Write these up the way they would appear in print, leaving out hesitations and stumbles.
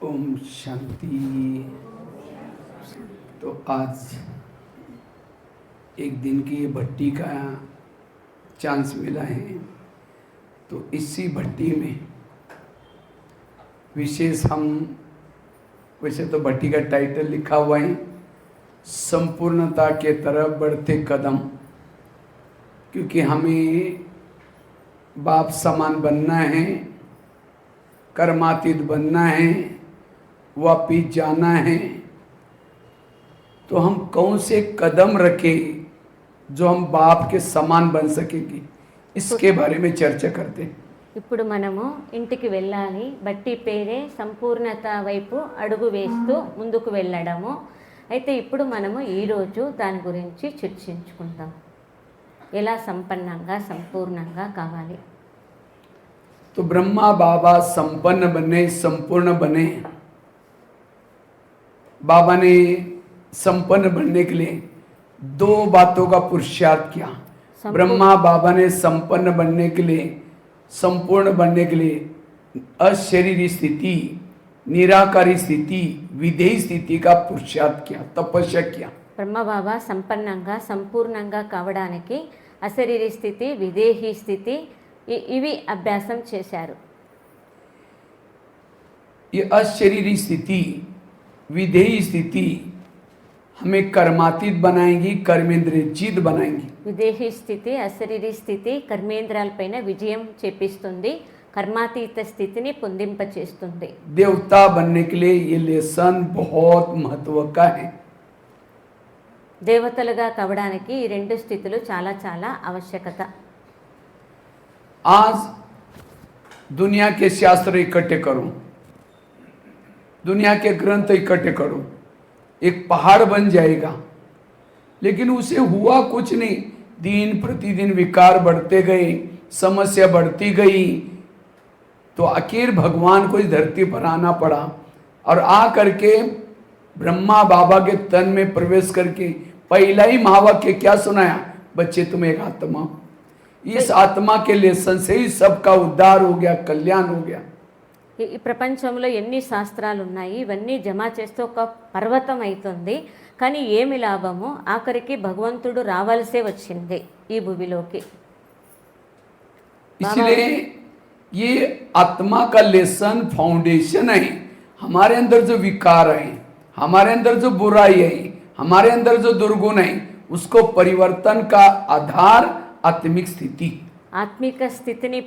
ओम शांति। तो आज एक दिन की ये भट्टी का चांस मिला है, तो इसी भट्टी में विशेष हम, वैसे तो भट्टी का टाइटल लिखा हुआ है संपूर्णता के तरफ बढ़ते कदम, क्योंकि हमें बाप समान बनना है, कर्मातीत बनना है, वापिस जाना है। तो हम कौन से कदम रखें जो हम बाप के समान बन सकेंगे, इसके बारे में चर्चा करते हैं। ఇప్పుడు మనము ఇంటికి వెళ్ళాలి. బట్టి పేరే సంపూర్ణత వైపు అడుగు వేస్తూ ముందుకు వెళ్ళడము. అయితే ఇప్పుడు మనము ఈరోజు దాని గురించి చర్చించుకుందాం. ఎలా సంపన్నంగా సంపూర్ణంగా కావాలి. तो ब्रह्मा बाबा संपन्न बने, संपूर्ण बने। बाबा ने संपन्न बनने के लिए दो बातों का पुरुषार्थ किया। ब्रह्मा बाबा ने संपन्न बनने के लिए, संपूर्ण बनने के लिए अशरीरी स्थिति, निराकारी स्थिति, विधेय स्थिति का पुरुषार्थ किया, तपस्या किया। బ్రహ్మ బాబా సంపన్నంగా సంపూర్ణంగా కావడానికి అశరీరీ స్థితి, విదేహీ స్థితి ఇవి అభ్యాసం చేశారు. ये अशरीरी स्थिति, विधेयी स्थिति हमें कर्मातीत बनाएंगी, कर्मेंद्रियजीत बनाएंगी। విదేహీ స్థితి, అశరీరీ స్థితి కర్మేంద్రాలపైన విజయం చేపిస్తుంది, కర్మాతీత స్థితిని పొందింపచేస్తుంది. देवता बनने के लिए ये लेसन बहुत महत्व का है। దేవతలుగా కావడానికి ఈ రెండు స్థితులు చాలా చాలా ఆవశ్యకత. आज दुनिया के शास्त्र इकट्ठे करो, दुनिया के ग्रंथ इकट्ठे करो, एक पहाड़ बन जाएगा। लेकिन उसे हुआ कुछ नहीं, दिन प्रतिदिन विकार बढ़ते गए, समस्या बढ़ती गई, तो आखिर भगवान को इस धरती पर आना पड़ा और आ करके ब्रह्मा बाबा के तन में प्रवेश करके पहला ही महावाक्य क्या सुनाया, बच्चे तुम एक आत्मा हो। इस आत्मा के लेसन से ही सबका उद्धार हो गया, कल्याण हो गया। ఈ ప్రపంచంలో ఎన్ని శాస్త్రాలు ఉన్నాయి, ఇవన్నీ జమ చేస్తే ఒక పర్వతం అవుతుంది. కానీ ఏమి లాభము, ఆఖరికి భగవంతుడు రావాల్సే వచ్చింది ఈ భూమిలోకి. इसलिए ये आत्मा का लेसन फाउंडेशन है। हमारे अंदर जो विकार है, हमारे अंदर जो बुराई है, हमारे अंदर जो दुर्गुण है, उसको परिवर्तन का आधार आत्मिक स्थिति। ఆత్మిక స్థితిని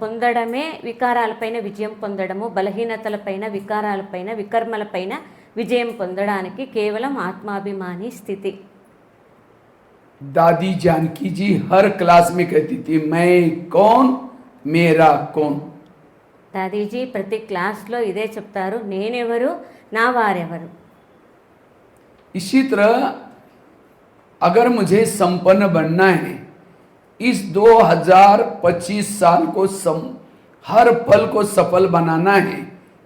పొందడమే వికారాలపైన విజయం పొందడము, బలహీనతలపైన, వికారాలపైన, వికర్మలపైన విజయం పొందడానికి కేవలం ఆత్మాభిమాని స్థితి. दादी जानकी जी हर क्लास में कहती थी, मैं कौन, मेरा कौन। దాదీజీ ప్రతి క్లాస్లో ఇదే చెప్తారు, నేనెవరు, నా వారెవరు. इसी तरह अगर मुझे संपन्न बनना है, इस 2025 साल को हर पल को सफल बनाना है,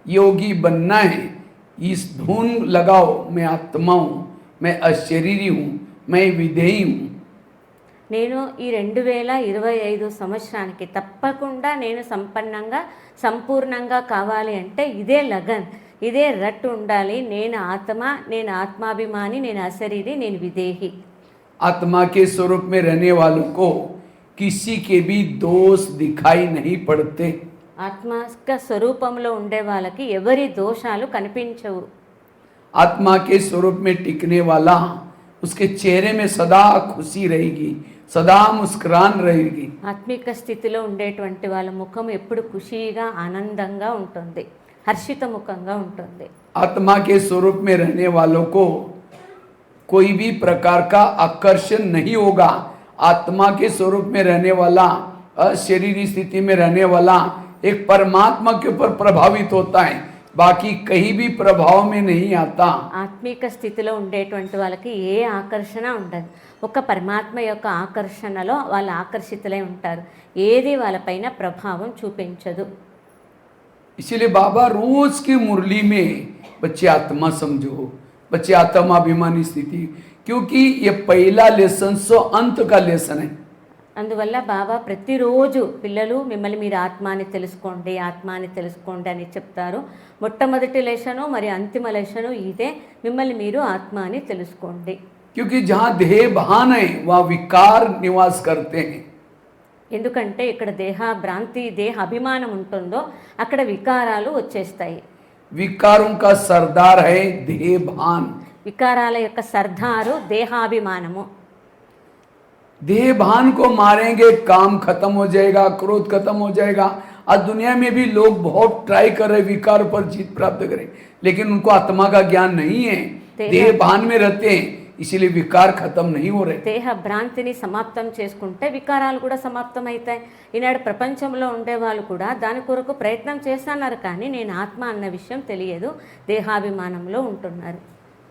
योगी बनना है, इस धुन लगाओ, मैं आत्मा हूँ, मैं अशरीरी हूँ, मैं विधेयी हूँ। నేను ఈ 2025 సంవత్సరానికి తప్పకుండా నేను సంపన్నంగా సంపూర్ణంగా కావాలి అంటే ఇదే లగన్, ఇదే రట్టు ఉండాలి. నేను ఆత్మ, నేను ఆత్మాభిమాని, నేను అశరీరి, నేను విదేహి. आत्मा के स्वरूप में रहने वालों को किसी के भी दोष दिखाई नहीं पड़ते। ఆత్మక స్వరూపంలో ఉండే వాళ్ళకి ఎవరి దోషాలు కనిపించవు. आत्मा के स्वरूप में टिकने वाला, उसके चेहरे में सदा खुशी रहेगी, सदा मुस्कुरान रहेगी। ఆత్మిక స్థితిలో ఉండేటువంటి వాళ్ళ ముఖం ఎప్పుడు ఖుషీగా, ఆనందంగా ఉంటుంది, హర్షిత ముఖంగా ఉంటుంది. आत्मा के स्वरूप में रहने वालों को कोई भी प्रकार का आकर्षण नहीं होगा। आत्मा के स्वरूप में रहने वाला, अशरीरी स्थिति में रहने वाला एक परमात्मा के ऊपर प्रभावित होता है, बाकी कहीं भी प्रभाव में नहीं आता। ఆత్మిక స్థితిలో ఉండేటువంటి వాళ్ళకి ఏ ఆకర్షణ ఉండదు, ఒక పరమాత్మ యొక్క ఆకర్షణలో వాళ్ళు ఆకర్షితులై ఉంటారు, ఏది వాళ్ళపైన ప్రభావం చూపించదు. इसीलिए बाबा रोज की मुरली में बच्चे आत्मा समझो, बच्चे आत्माभिमानी स्थिति, क्योंकि ये पहला लेसन सो अंत का लेसन है। అందువల్ల బాబా ప్రతిరోజు పిల్లలు మిమ్మల్ని మీరు ఆత్మ అని తెలుసుకోండి అని చెప్తారు. మొట్టమొదటి లెసను మరి అంతిమ లెసను ఇదే, మిమ్మల్ని మీరు ఆత్మ అని తెలుసుకోండి. क्योंकि जहाँ देह भान है वहाँ विकार निवास करते हैं. ఎందుకంటే ఇక్కడ దేహ భ్రాంతి దేహ అభిమానం ఉంటుందో అక్కడ వికారాలు వచ్చేస్తాయి. विकारों का सरदार है देह भान. వికారాల యొక్క సర్దారు దేహాభిమానము. देह भान को मारेंगे काम खत्म हो जाएगा, क्रोध खत्म हो जाएगा. आज दुनिया में भी लोग बहुत ट्राई कर रहे विकार पर जीत प्राप्त करें, लेकिन उनको आत्मा का ज्ञान नहीं है, देह भान में रहते हैं, इसीलिए विकार खत्म नहीं हो रहे. దేహ భ్రాంతిని సమాప్తం చేసుకుంటే వికారాలు కూడా సమాప్తం అవుతాయి. ఈనాడు ప్రపంచంలో ఉండేవాళ్ళు కూడా దాని కొరకు ప్రయత్నం చేస్తున్నారు, కానీ నేను ఆత్మ అన్న విషయం తెలియదు, దేహాభిమానంలో ఉంటున్నారు.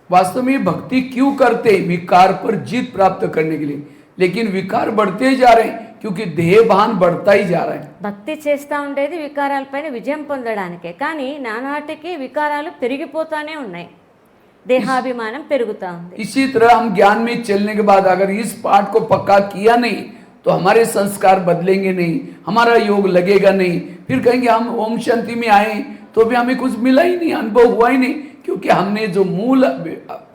वास्तव में भक्ति क्यों करते? विकार पर जीत प्राप्त करने के लिए, लेकिन विकार बढ़ते ही जा रहे हैं क्योंकि देह भान बढ़ता ही जा रहा है. భక్తి చేస్తూ ఉండేది వికారాలపైన విజయం పొందడానికే, కానీ నానాటికి వికారాలు పెరిగిపోతానే ఉన్నాయి, దేహాభిమానం పెరుగుతా ఉంది. इसी तरह हम ज्ञान में चलने के बाद अगर इस पाठ को पक्का किया नहीं तो हमारे संस्कार बदलेंगे नहीं, हमारा योग लगेगा नहीं. फिर कहेंगे हम ओम शांति में आए तो भी हमें कुछ मिला ही नहीं, अनुभव हुआ ही नहीं, क्योंकि हमने जो मूल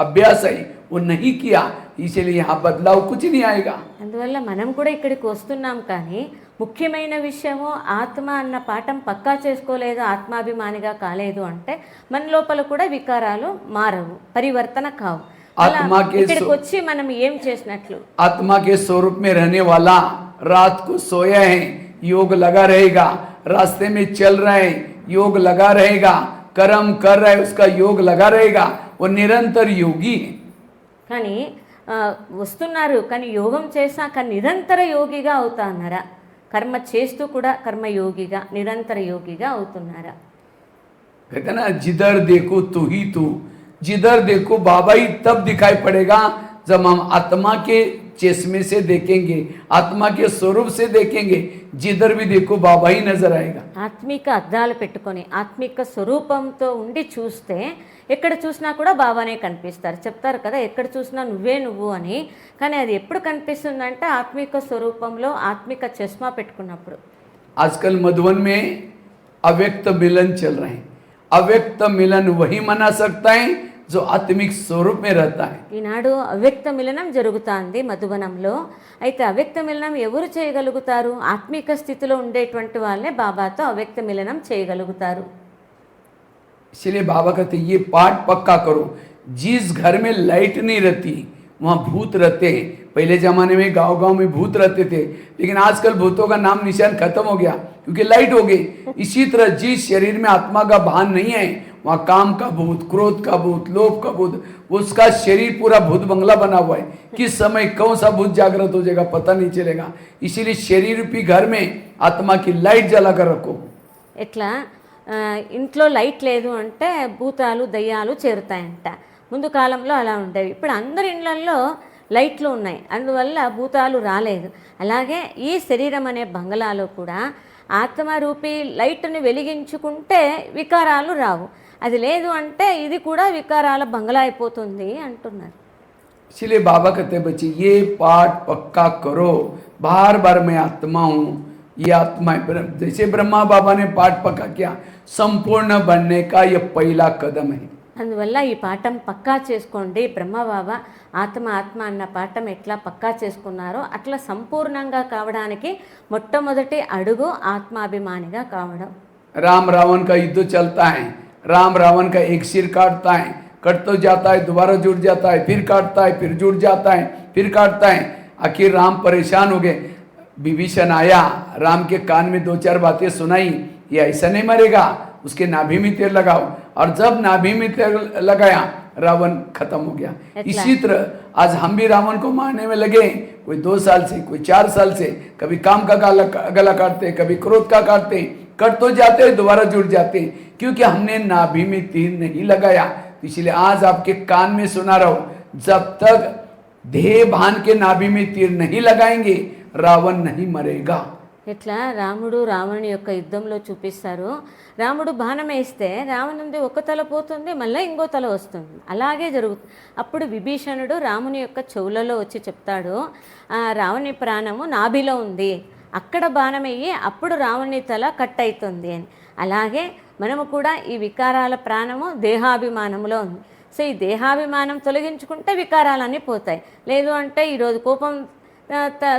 अभ्यास है वो नहीं किया. इसलिए यहाँ बदलाव कुछ नहीं आएगा. అందువల్ల మనం కూడా ఇక్కడికి వస్తున్నాం, కానీ ముఖ్యమైన విషయము ఆత్మ అన్న పాఠం పక్కా చేసుకోలేదు, ఆత్మాభిమానిగా కాలేదు అంటే మన లోపల కూడా వికారాలు మారవు, పరివర్తన కావు. आत्मा के ఇక్కడికి వచ్చి మనం ఏం చేసినట్లు? आत्मा के स्वरूप में रहने वाला रात को सोया है, योग लगा रहेगा, रास्ते में चल रहा है, योग लगा रहेगा, कर्म कर रहा है, उसका योग लगा रहेगा, वो निरंतर योगी है. కానీ వస్తున్నారు, కానీ యోగం చేశాక నిరంతర యోగిగా అవుతా అన్నారా? కర్మ చేస్తూ కూడా కర్మయోగిగా నిరంతర యోగిగా అవుతున్నారా? कहते ना जिधर देखो तू ही तू, जिधर देखो बाबा ही तब दिखाई पड़ेगा जब हम आत्मा के चश्मे से देखेंगे, आत्मा के स्वरूप से देखेंगे. जिधर भी देखो बाबा ही नजर आएगा. ఆత్మిక అద్దాలు పెట్టుకొని ఆత్మిక స్వరూపంతో ఉండి చూస్తే ఎక్కడ చూసినా కూడా బాబానే కనిపిస్తారు. చెప్తారు కదా, ఎక్కడ చూసినా నువ్వే నువ్వు అని. కానీ అది ఎప్పుడు కనిపిస్తుందంటే ఆత్మిక స్వరూపంలో ఆత్మిక చష్మా పెట్టుకున్నప్పుడు. आजकल मधुबन में अव्यक्त मिलन चल रहे हैं. अव्यक्त मिलन वही मना सकता है जो आत्मिक स्वरूप में रहता है. ఈనాడు అవ్యక్త మిలనం జరుగుతుంది మధుబనంలో. అయితే అవ్యక్త మిలనం ఎవరు చేయగలుగుతారు? ఆత్మిక స్థితిలో ఉండేటువంటి వాళ్ళే బాబాతో అవ్యక్త మిలనం చేయగలుగుతారు. इसलिए बाबा कहते ये पाठ पक्का करो. जिस घर में लाइट नहीं रहती वहाँ भूत रहते हैं. पहले जमाने में गांव गांव में भूत रहते थे, लेकिन आजकल भूतों का नाम निशान खत्म हो गया क्योंकि लाइट हो गई. इसी तरह जिस शरीर में आत्मा का भान नहीं है वहाँ काम का भूत, क्रोध का भूत, लोभ का भूत, उसका शरीर पूरा भूत बंगला बना हुआ है. किस समय कौन सा भूत जागृत हो जाएगा पता नहीं चलेगा. इसीलिए शरीर रूपी घर में आत्मा की लाइट जला कर रखो. ఎట్లా ఇంట్లో లైట్ లేదు అంటే భూతాలు దయ్యాలు చేరుతాయంట. ముందు కాలంలో అలా ఉండేవి. ఇప్పుడు అందరి ఇళ్లల్లో లైట్లు ఉన్నాయి, అందువల్ల భూతాలు రాలేదు. అలాగే ఈ శరీరం అనే బంగళాలో కూడా ఆత్మరూపీ లైట్ని వెలిగించుకుంటే వికారాలు రావు. అది లేదు అంటే ఇది కూడా వికారాల బంగళా అయిపోతుంది అంటున్నారు. इसलिए बाबा कहते बच्चे ये पाठ पक्का करो. बार बार मैं आत्मा हूँ, ये आत्मा है. जैसे ब्रह्मा बाबा ने पाठ पक्का किया, संपूर्ण बनने का ये पहला कदम है. అందువల్ల ఈ పాఠం పక్కా చేసుకోండి. బ్రహ్మబాబా ఆత్మ ఆత్మ అన్న పాఠం ఎట్లా పక్కా చేసుకున్నారో అట్లా సంపూర్ణంగా కావడానికి మొట్టమొదటి అడుగు ఆత్మాభిమానిగా కావడం. राम रावण का युद्ध चलता है. राम रावण का एक सिर काटता है, कट तो जाता है, दोबारा जुड़ जाता है, फिर काटता है, फिर जुड़ जाता है, फिर काटता है. आखिर राम परेशान हो गए. विभीषण आया, राम के कान में दो चार बातें सुनाई, ये ऐसा नहीं मरेगा, उसके नाभि में तेल लगाओ. और जब नाभि में तेल लगाया रावण खत्म हो गया. इसी तरह आज हम भी रावण को मारने में लगे. कोई 2 साल से, कोई 4 साल से. कभी काम का गला काटते, कभी क्रोध का काटते, कट तो जाते हैं, दोबारा जुड़ जाते हैं, क्योंकि हमने नाभि में तीर नहीं लगाया. इसलिए आज आपके कान में सुना रहा हूं, जब तक देह भान के नाभि में तीर नहीं लगाएंगे रावण नहीं मरेगा. ఇట్లా రాముడు రావణుని యొక్క యుద్ధంలో చూపిస్తారు. రాముడు బాణం వేస్తే రావణుంది ఒక తల పోతుంది, మళ్ళీ ఇంకో తల వస్తుంది, అలాగే జరుగుతుంది. అప్పుడు విభీషణుడు రాముని యొక్క చెవులలో వచ్చి చెప్తాడు, రావణి ప్రాణము నాభిలో ఉంది, అక్కడ బాణం వేయి, అప్పుడు రావణి తల కట్ అవుతుంది అని. అలాగే మనము కూడా ఈ వికారాల ప్రాణము దేహాభిమానంలో ఉంది. సో ఈ దేహాభిమానం తొలగించుకుంటే వికారాలన్నీ పోతాయి. లేదు అంటే ఈరోజు కోపం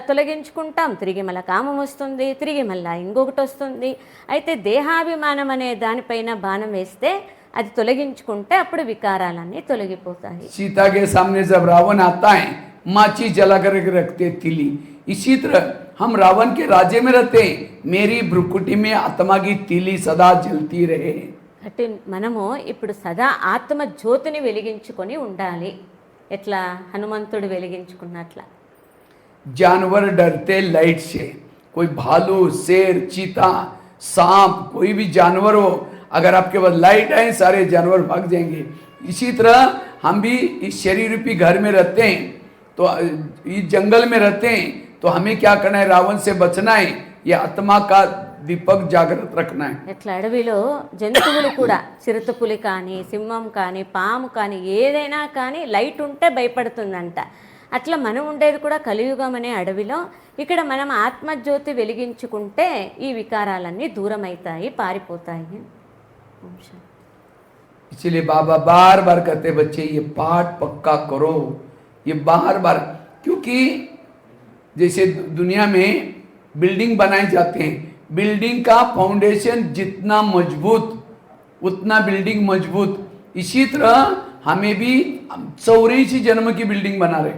తొలగించుకుంటాం, తిరిగి మళ్ళీ కామం వస్తుంది, తిరిగి మళ్ళీ ఇంకొకటి వస్తుంది. అయితే దేహాభిమానం అనే దానిపైన బాణం వేస్తే అది తొలగించుకుంటే అప్పుడు వికారాలన్నీ తొలగిపోతాయి. सीता के सामने जब रावण आता है, माची जला करके रखते तिली, इसी तरह हम रावण के राज्य में रहते हैं, मेरी भ्रुकुटी में आत्मा की तिली सदा जलती रहे. అంటే మనము ఇప్పుడు సదా ఆత్మ జ్యోతిని వెలిగించుకొని ఉండాలి. ఎట్లా హనుమంతుడు వెలిగించుకున్నట్ల. जानवर डरते लाइट से, कोई भालू, शेर, चीता, सांप, कोई भी जानवर हो, अगर आपके पास लाइट है सारे जानवर भाग जाएंगे. इसी तरह हम भी इस शरीर रूपी घर में रहते हैं, तो इस जंगल में रहते हैं, तो हमें क्या करना है, रावण से बचना है, ये आत्मा का దీపక్ జాగ్రత్త రఖనా హై. ఇట్లా అడవిలో జంతువులు కూడా చిరుతపులి కానీ సింహం కానీ పాము కానీ ఏదైనా కానీ లైట్ ఉంటే భయపడుతుందంట. అట్లా మనం ఉండేది కూడా కలియుగం అనే అడవిలో. ఇక్కడ మనం ఆత్మజ్యోతి వెలిగించుకుంటే ఈ వికారాలన్నీ దూరం అవుతాయి, పారిపోతాయి. इसलिए बाबा बार बार कहते बच्चे ये पाठ पक्का करो, ये बार बार, क्योंकि जैसे दुनिया में बिल्डिंग बनाए जाते हैं, बिल्डिंग का फाउंडेशन जितना मजबूत उतना बिल्डिंग मजबूत. इसी तरह हमें भी 84 जन्म की बिल्डिंग बना रहे,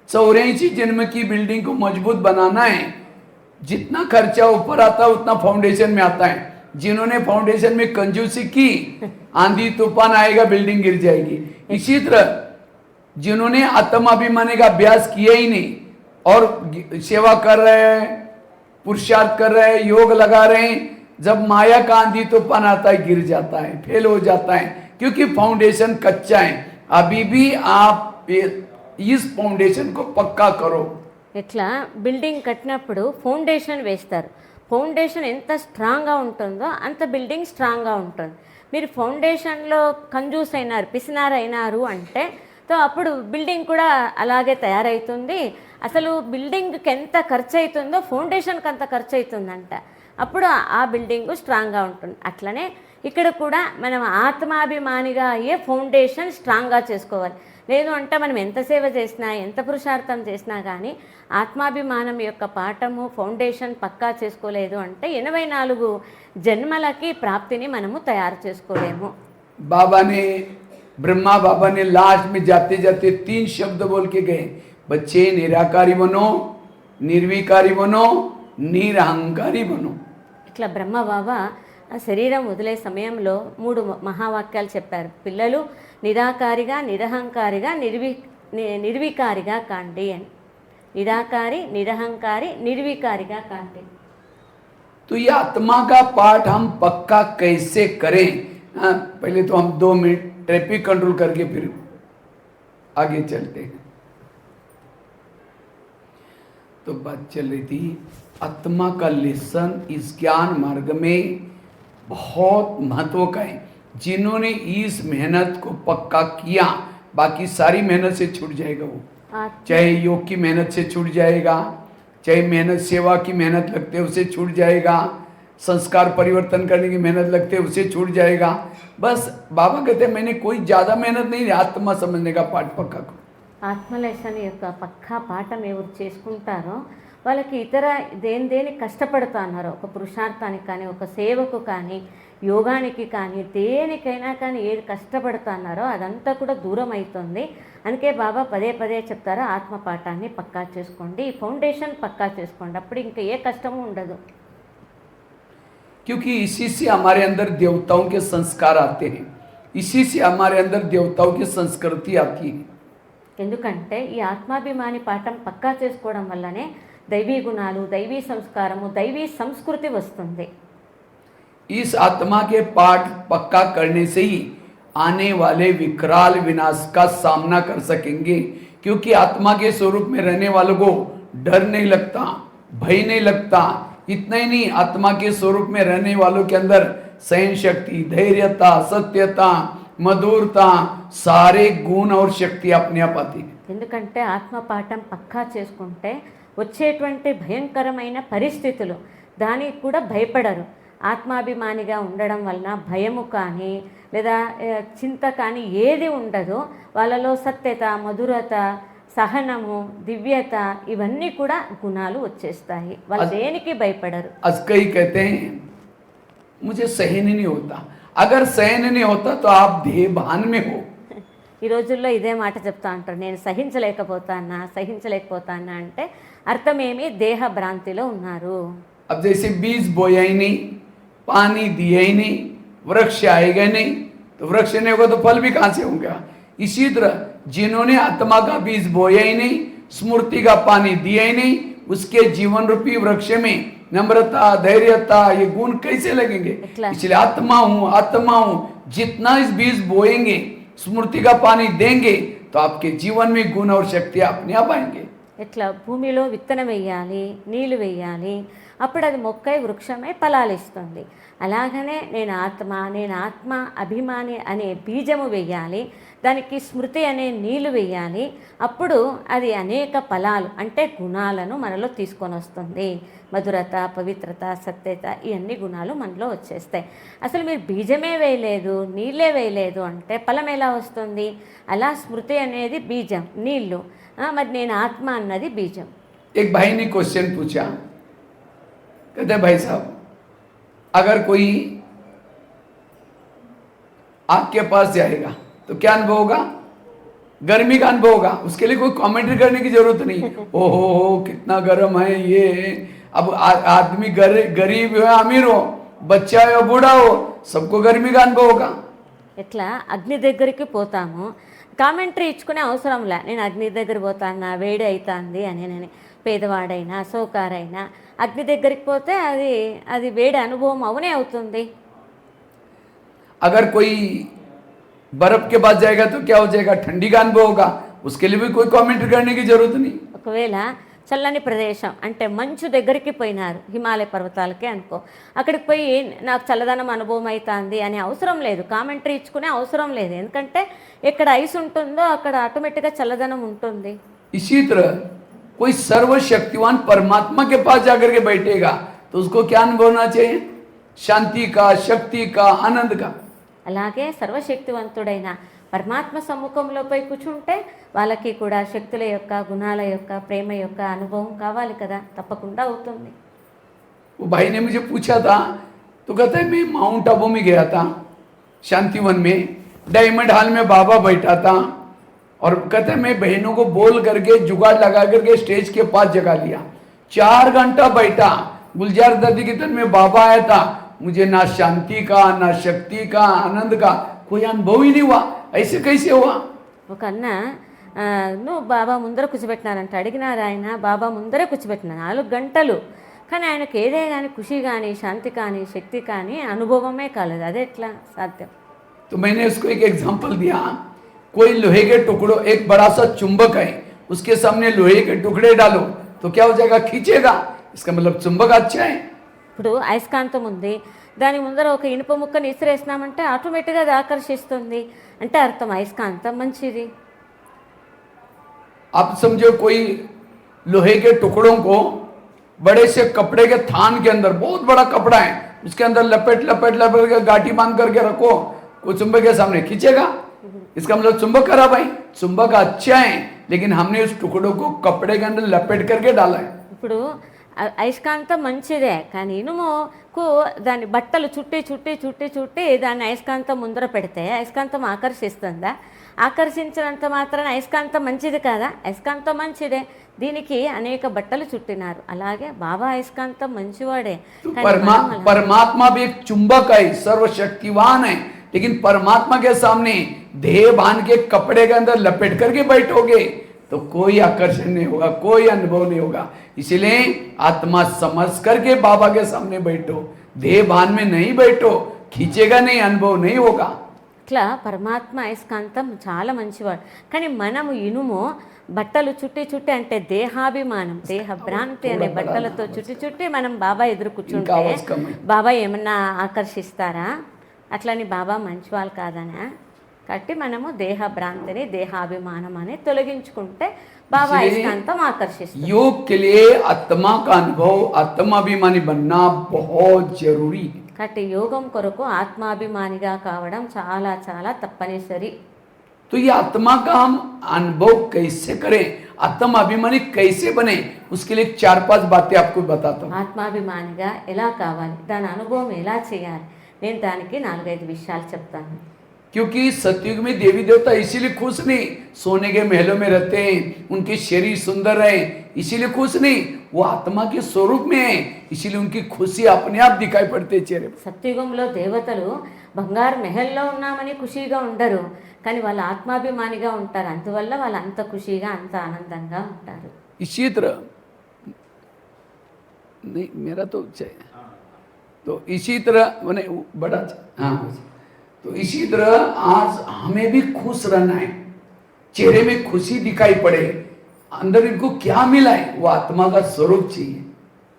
84 जन्म की बिल्डिंग को मजबूत बनाना है. जितना खर्चा ऊपर आता है उतना फाउंडेशन में आता है. जिन्होंने फाउंडेशन में कंजूसी की, आंधी तूफान आएगा, बिल्डिंग गिर जाएगी. इसी तरह जिन्होंने आत्माभिमानी का अभ्यास किया ही नहीं और सेवा कर रहे हैं, पुरुषार्थ कर रहे हैं, योग लगा रहे हैं, जब माया का आंधी तूफान आता है गिर जाता है, फेल हो जाता है, क्योंकि फाउंडेशन कच्चा है. अभी भी आप इस फाउंडेशन को पक्का करो. ఇట్లా బిల్డింగ్ కట్టినప్పుడు ఫౌండేషన్ వేస్తారు. ఫౌండేషన్ ఎంత స్ట్రాంగ్గా ఉంటుందో అంత బిల్డింగ్ స్ట్రాంగ్గా ఉంటుంది. మీరు ఫౌండేషన్లో కంజూస్ అయినారు, పిసినారైనారు అంటే తో అప్పుడు బిల్డింగ్ కూడా అలాగే తయారవుతుంది. అసలు బిల్డింగ్కి ఎంత ఖర్చు అవుతుందో ఫౌండేషన్కి అంత ఖర్చు అవుతుందంట. అప్పుడు ఆ బిల్డింగ్ స్ట్రాంగ్గా ఉంటుంది. అట్లనే ఇక్కడ కూడా మనం ఆత్మాభిమానిగా అయ్యే ఫౌండేషన్ స్ట్రాంగ్గా చేసుకోవాలి. లేదు అంటే మనం ఎంత సేవ చేసినా, ఎంత పురుషార్థం చేసినా కానీ ఆత్మాభిమానం యొక్క పాఠము ఫౌండేషన్ పక్కా చేసుకోలేదు అంటే 84 జన్మలకి ప్రాప్తిని మనము తయారు చేసుకోలేము. ब्रह्मा बाबा ने लास्ट में जाते जाते 3 शब्द बोल के गए, बच्चे निराकारी बनो, निर्विकारी बनो, निरहंकारी बनो. ఇట్లా బ్రహ్మ బాబా శరీరం వదిలే సమయంలో 3 మహావాక్యాలు చెప్పారు. పిల్లలు నిరాకారిగా, నిరహంకారిగా, నిర్వికారిగా కాండి అని. నిరాకారి, నిరహంకారి, నిర్వికారిగా కాండి. तो ये आत्मा का पाठ हम पक्का कैसे करें? पहले तो हम 2 मिनट ट्रैफिक कंट्रोल करके फिर आगे चलते हैं. तो बात चल रही थी आत्मा का लेसन इस ज्ञान मार्ग में बहुत महत्व का है. जिन्होंने इस मेहनत को पक्का किया बाकी सारी मेहनत से छूट जाएगा. वो चाहे योग की मेहनत से छूट जाएगा, चाहे मेहनत सेवा की मेहनत लगते है उसे छूट जाएगा, संस्कार परिवर्तन करने की मेहनत लगते है उसे छूट जाएगा. बस बाबा कहते हैं मैंने कोई ज़्यादा मेहनत नहीं, आत्मा समझने का पाठ पक्का करो. ఆత్మలేషన్ యొక్క పక్కా పాఠం ఎవరు చేసుకుంటారో వాళ్ళకి ఇతర దేని కష్టపడుతున్నారో, ఒక పురుషార్థానికి కానీ, ఒక సేవకు కానీ, యోగానికి కానీ, దేనికైనా కానీ ఏది కష్టపడుతున్నారో అదంతా కూడా దూరం అవుతుంది. అందుకే బాబా పదే పదే చెప్తారు ఆత్మ పాఠాన్ని పక్కా చేసుకోండి, ఈ ఫౌండేషన్ పక్కా చేసుకోండి, అప్పుడు ఇంకా ఏ కష్టము ఉండదు. क्योंकि इसी से हमारे अंदर देवताओं के संस्कार आते हैं, इसी से हमारे अंदर देवताओं की संस्कृति आती है. ఎందుకంటే ఈ ఆత్మాభిమాని పాఠం పక్కా చేసుకోవడం వల్లనే దైవీ గుణాలు, దైవీ సంస్కారము, దైవీ సంస్కృతి వస్తుంది. इस आत्मा के पाठ पक्का करने से ही आने वाले विकराल विनाश का सामना कर सकेंगे. क्योंकि आत्मा के स्वरूप में रहने वालों को डर नहीं लगता, भय नहीं लगता। इतना ही नहीं, आत्मा के स्वरूप में रहने वालों के अंदर सहन शक्ति, धैर्यता, सत्यता, मधुरता, सारे गुण और शक्ति अपने आप आती है। ఎందుకంటే ఆత్మపాఠం పక్కా చేసుకుంటే వచ్చేటువంటి భయంకరమైన పరిస్థితులు దానికి కూడా భయపడరు. ఆత్మాభిమానిగా ఉండడం వలన భయము కానీ లేదా చింత కానీ ఏది ఉండదు. వాళ్ళలో సత్యత, మధురత, సహనము, దివ్యత ఇవన్నీ కూడా గుణాలు వచ్చేస్తాయి. వాళ్ళు దేనికి భయపడరు. आज कई कहते हैं मुझे सहन ही नहीं होता। अगर सहन नहीं होता तो आप देह भान में हो। ఈ రోజుల్లో ఇదే మాట చెప్తా అంటారు, నేను సహించలేకపోతానా అంటే అర్థమేమి, దేహ భ్రాంతిలో ఉన్నారు. अब जैसे बीज बोया ही नहीं, पानी दिया ही नहीं, वृक्ष आएगा नहीं, तो वृक्ष नहीं होगा तो फल भी कहां से होगा। इसी तरह जिन्होंने आत्मा का बीज बोया ही नहीं, स्मृति का पानी दिया ही नहीं, उसके जीवन रूपी वृक्ष में नम्रता, धैर्यता, ये गुण कैसे लगेंगे। इसलिए आत्मा हूं, जितना इस बीज बोएंगे, स्मृति का पानी देंगे, तो आपके जीवन में गुण और शक्ति अपने आप आएंगे। ఇట్లా భూమిలో విత్తనం వేయాలి, నీళ్లు వేయాలి, అప్పుడు అది మొక్కై వృక్షమై ఫలాలిస్తుంది. అలాగనే నేను ఆత్మ అభిమాని అనే బీజము వేయాలి, దానికి స్మృతి అనే నీళ్లు వేయాలి, అప్పుడు అది అనేక ఫలాలు అంటే గుణాలను మనలో తీసుకొని వస్తుంది. మధురత, పవిత్రత, సత్యత, ఇవన్నీ గుణాలు మనలో వచ్చేస్తాయి. అసలు మీరు బీజమే వేయలేదు, నీళ్ళే వేయలేదు అంటే ఫలం ఎలా వస్తుంది? అలా స్మృతి అనేది బీజం, నీళ్ళు, మరి నేను ఆత్మ అన్నది బీజం. एक भाई ने क्वेश्चन पूछा, कहते भाई साहब अगर कोई आग के पास जाएगा तो क्या अनुभव होगा? गर्मी का अनुभव होगा। उसके लिए कोई कमेंट्री करने की जरूरत नहीं। ओहो कितना गर्म है ये। अब आदमी गरीब हो, अमीर हो, बच्चा हो, बूढ़ा हो, सबको गर्मी का अनुभव होगा। ఇట్లా అగ్ని దగ్గరికి పోతాము, కామెంటరీ ఇచ్చుకునే అవసరంలే. నేను అగ్ని దగ్గర పోతానా, వేడి అవుతుంది అని. నేను పేదవాడైనా సౌకారైనా అగ్ని దగ్గరికి పోతే అది వేడి అనుభవం అవునే అవుతుంది. अगर कोई बर्फ के पास जाएगा तो क्या हो जाएगा? ठंडी का अनुभव होगा। उसके लिए भी कोई कमेंट्री करने की जरूरत नहीं। ఒకవేళ చల్లని ప్రదేశం అంటే మంచు దగ్గరికి పోయినారు, హిమాలయ పర్వతాలకే అనుకో, అక్కడికి పోయి నాకు చల్లదనం అనుభవం అవుతుంది అనే అవసరం లేదు, కామెంటరీ ఇచ్చుకునే అవసరం లేదు. ఎందుకంటే ఎక్కడ ఐస్ ఉంటుందో అక్కడ ఆటోమేటిక్గా చల్లదనం ఉంటుంది. इसी तरह कोई सर्वशक्तिवान परमात्मा के पास जाकर के बैठेगा तो उसको क्या अनुभव होना चाहिए? शांति का, शक्ति का, आनंद का। అలాగే సర్వశక్తివంతుడైన పరమాత్మ సమ్ముఖంలో పోయి కూర్చుంటే వాళ్ళకి కూడా శక్తుల యొక్క, గుణాల యొక్క, ప్రేమ యొక్క అనుభవం కావాలి కదా, తప్పకుండా అవుతుంది. वो भाई ने मुझे पूछा था तो कहता है मैं माउंट आबू में गया था, शांतिवन में डायमंड हॉल में बाबा बैठा था, और कहते हैं मैं बहनों को बोल करके जुगाड़ लगा करके स्टेज के पास जगा लिया। 4 घंटा बैठा, गुलजार दादी के तन में बाबा आया था, मुझे ना शांति का, ना शक्ति का, आनंद का कोई अनुभव ही नहीं हुआ। ऐसे कैसे हुआ? ఒక అన్న నువ్వు బాబా ముందర కూర్చోబెట్టినారంట, అడిగినారు ఆయన, బాబా ముందరే కూర్చోబెట్టినారు 4 గంటలు, కానీ ఆయనకు ఏదే కానీ ఖుషి కానీ, శాంతి కానీ, శక్తి కానీ అనుభవమే కాలేదు. అదే ఎట్లా సాధ్యం? तो मैंने उसको एक एग्जाम्पल दिया। कोई लोहे के टुकड़ों, एक बड़ा सा चुंबक है, उसके सामने लोहे के टुकड़े डालो तो क्या हो जाएगा? खींचेगा। इसका मतलब चुंबक अच्छा है। ఇప్పుడు అయస్కాంతం ఉంది, దాని ముందర ఒక ఇనుప ముక్కని ఇసిరేసినామంటే ఆటోమేటిక్గా అది ఆకర్షిస్తుంది, అంటే అర్థం అయస్కాంతం మంచిది. आप समझो कोई लोहे के टुकड़ों को बड़े से कपड़े के थान के अंदर, बहुत बड़ा कपड़ा है, उसके अंदर लपेट के गाठी बांध करके रखो, कोई चुंबक के सामने खींचेगा? इसका मतलब चुंबक खराब है। चुंबक अच्छा है, लेकिन हमने उस टुकड़ों को कपड़े के अंदर लपेट करके डाला है। ఇప్పుడు అయస్కాంతం మంచిదే, కానీ ఇనుముకు దాని బట్టలు చుట్టి దాన్ని అయస్కాంతం ముందర పెడితే అయస్కాంతం ఆకర్షిస్తుందా? ఆకర్షించినంత మాత్రాన అయస్కాంతం మంచిది కాదా? అయస్కాంతం మంచిదే, దీనికి అనేక బట్టలు చుట్టినారు. అలాగే బాబా అయస్కాంతం మంచివాడే, परमात्मा भी एक चुंबक है, सर्वशक्तिवान है, लेकिन परमात्मा के सामने देह बांध के कपड़े के अंदर लपेट करके बैठोगे तो कोई आकर्षण नहीं होगा, कोई अनुभव नहीं होगा। इसलिए आत्मा समझ करके बाबा के सामने बैठो, देह बांध में नहीं बैठो, खींचेगा नहीं, अनुभव नहीं होगा। ఇట్లా పరమాత్మ అయస్కాంతం చాలా మంచివాడు. కానీ మనము ఇనుము బట్టలు చుట్టి అంటే దేహాభిమానం, దేహ భ్రాంతి అనే బట్టలతో చుట్టి మనం బాబా ఎదురు కూర్చుంటే బాబా ఏమన్నా ఆకర్షిస్తారా? అట్లని బాబా మంచివాళ్ళు కాదనా? కాబట్టి మనము దేహ భ్రాంతిని, దేహాభిమానం అని తొలగించుకుంటే బాబా అయస్కాంతం ఆకర్షిస్తుంది. योग के लिए आत्मा का अनुभव, आत्माभिमानी बनना बहुत जरूरी है. కాబట్టి యోగం కొరకు ఆత్మాభిమానిగా కావడం చాలా చాలా తప్పనిసరి. तो ये आत्मा का हम अनुभव कैसे करें, आत्माभिमानी कैसे बने, उसके लिए 4-5 बातें आपको बताता हूँ. ఆత్మాభిమానిగా ఎలా కావాలి, దాని అనుభవం ఎలా చేయాలి, నేను దానికి 4-5 విషయాలు చెప్తాను. क्योंकि सतयुग में देवी देवता इसीलिए खुश नहीं, सोने के महलों में रहते हैं, उनके शरीर सुंदर है इसीलिए खुश नहीं, वो आत्मा के स्वरूप में है, इसीलिए उनकी खुशी अपने आप दिखाई पड़ते चेहरे. సత్యుగంలో దేవతలు బంగారు మెహల్లో ఉన్నామని ఖుషీగా ఉండరు, కానీ వాళ్ళ ఆత్మాభిమానిగా ఉంటారు. అందువల్ల వాళ్ళు అంత ఖుషీగా, అంత ఆనందంగా ఉంటారు. इसी तरह नहीं मेरा तो तो इसी तरह मैंने बड़ा हाँ, तो इसी तरह आज हमें भी खुश रहना है, चेहरे में खुशी दिखाई पड़े, अंदर इनको क्या मिला है वो आत्मा का स्वरूप चाहिए.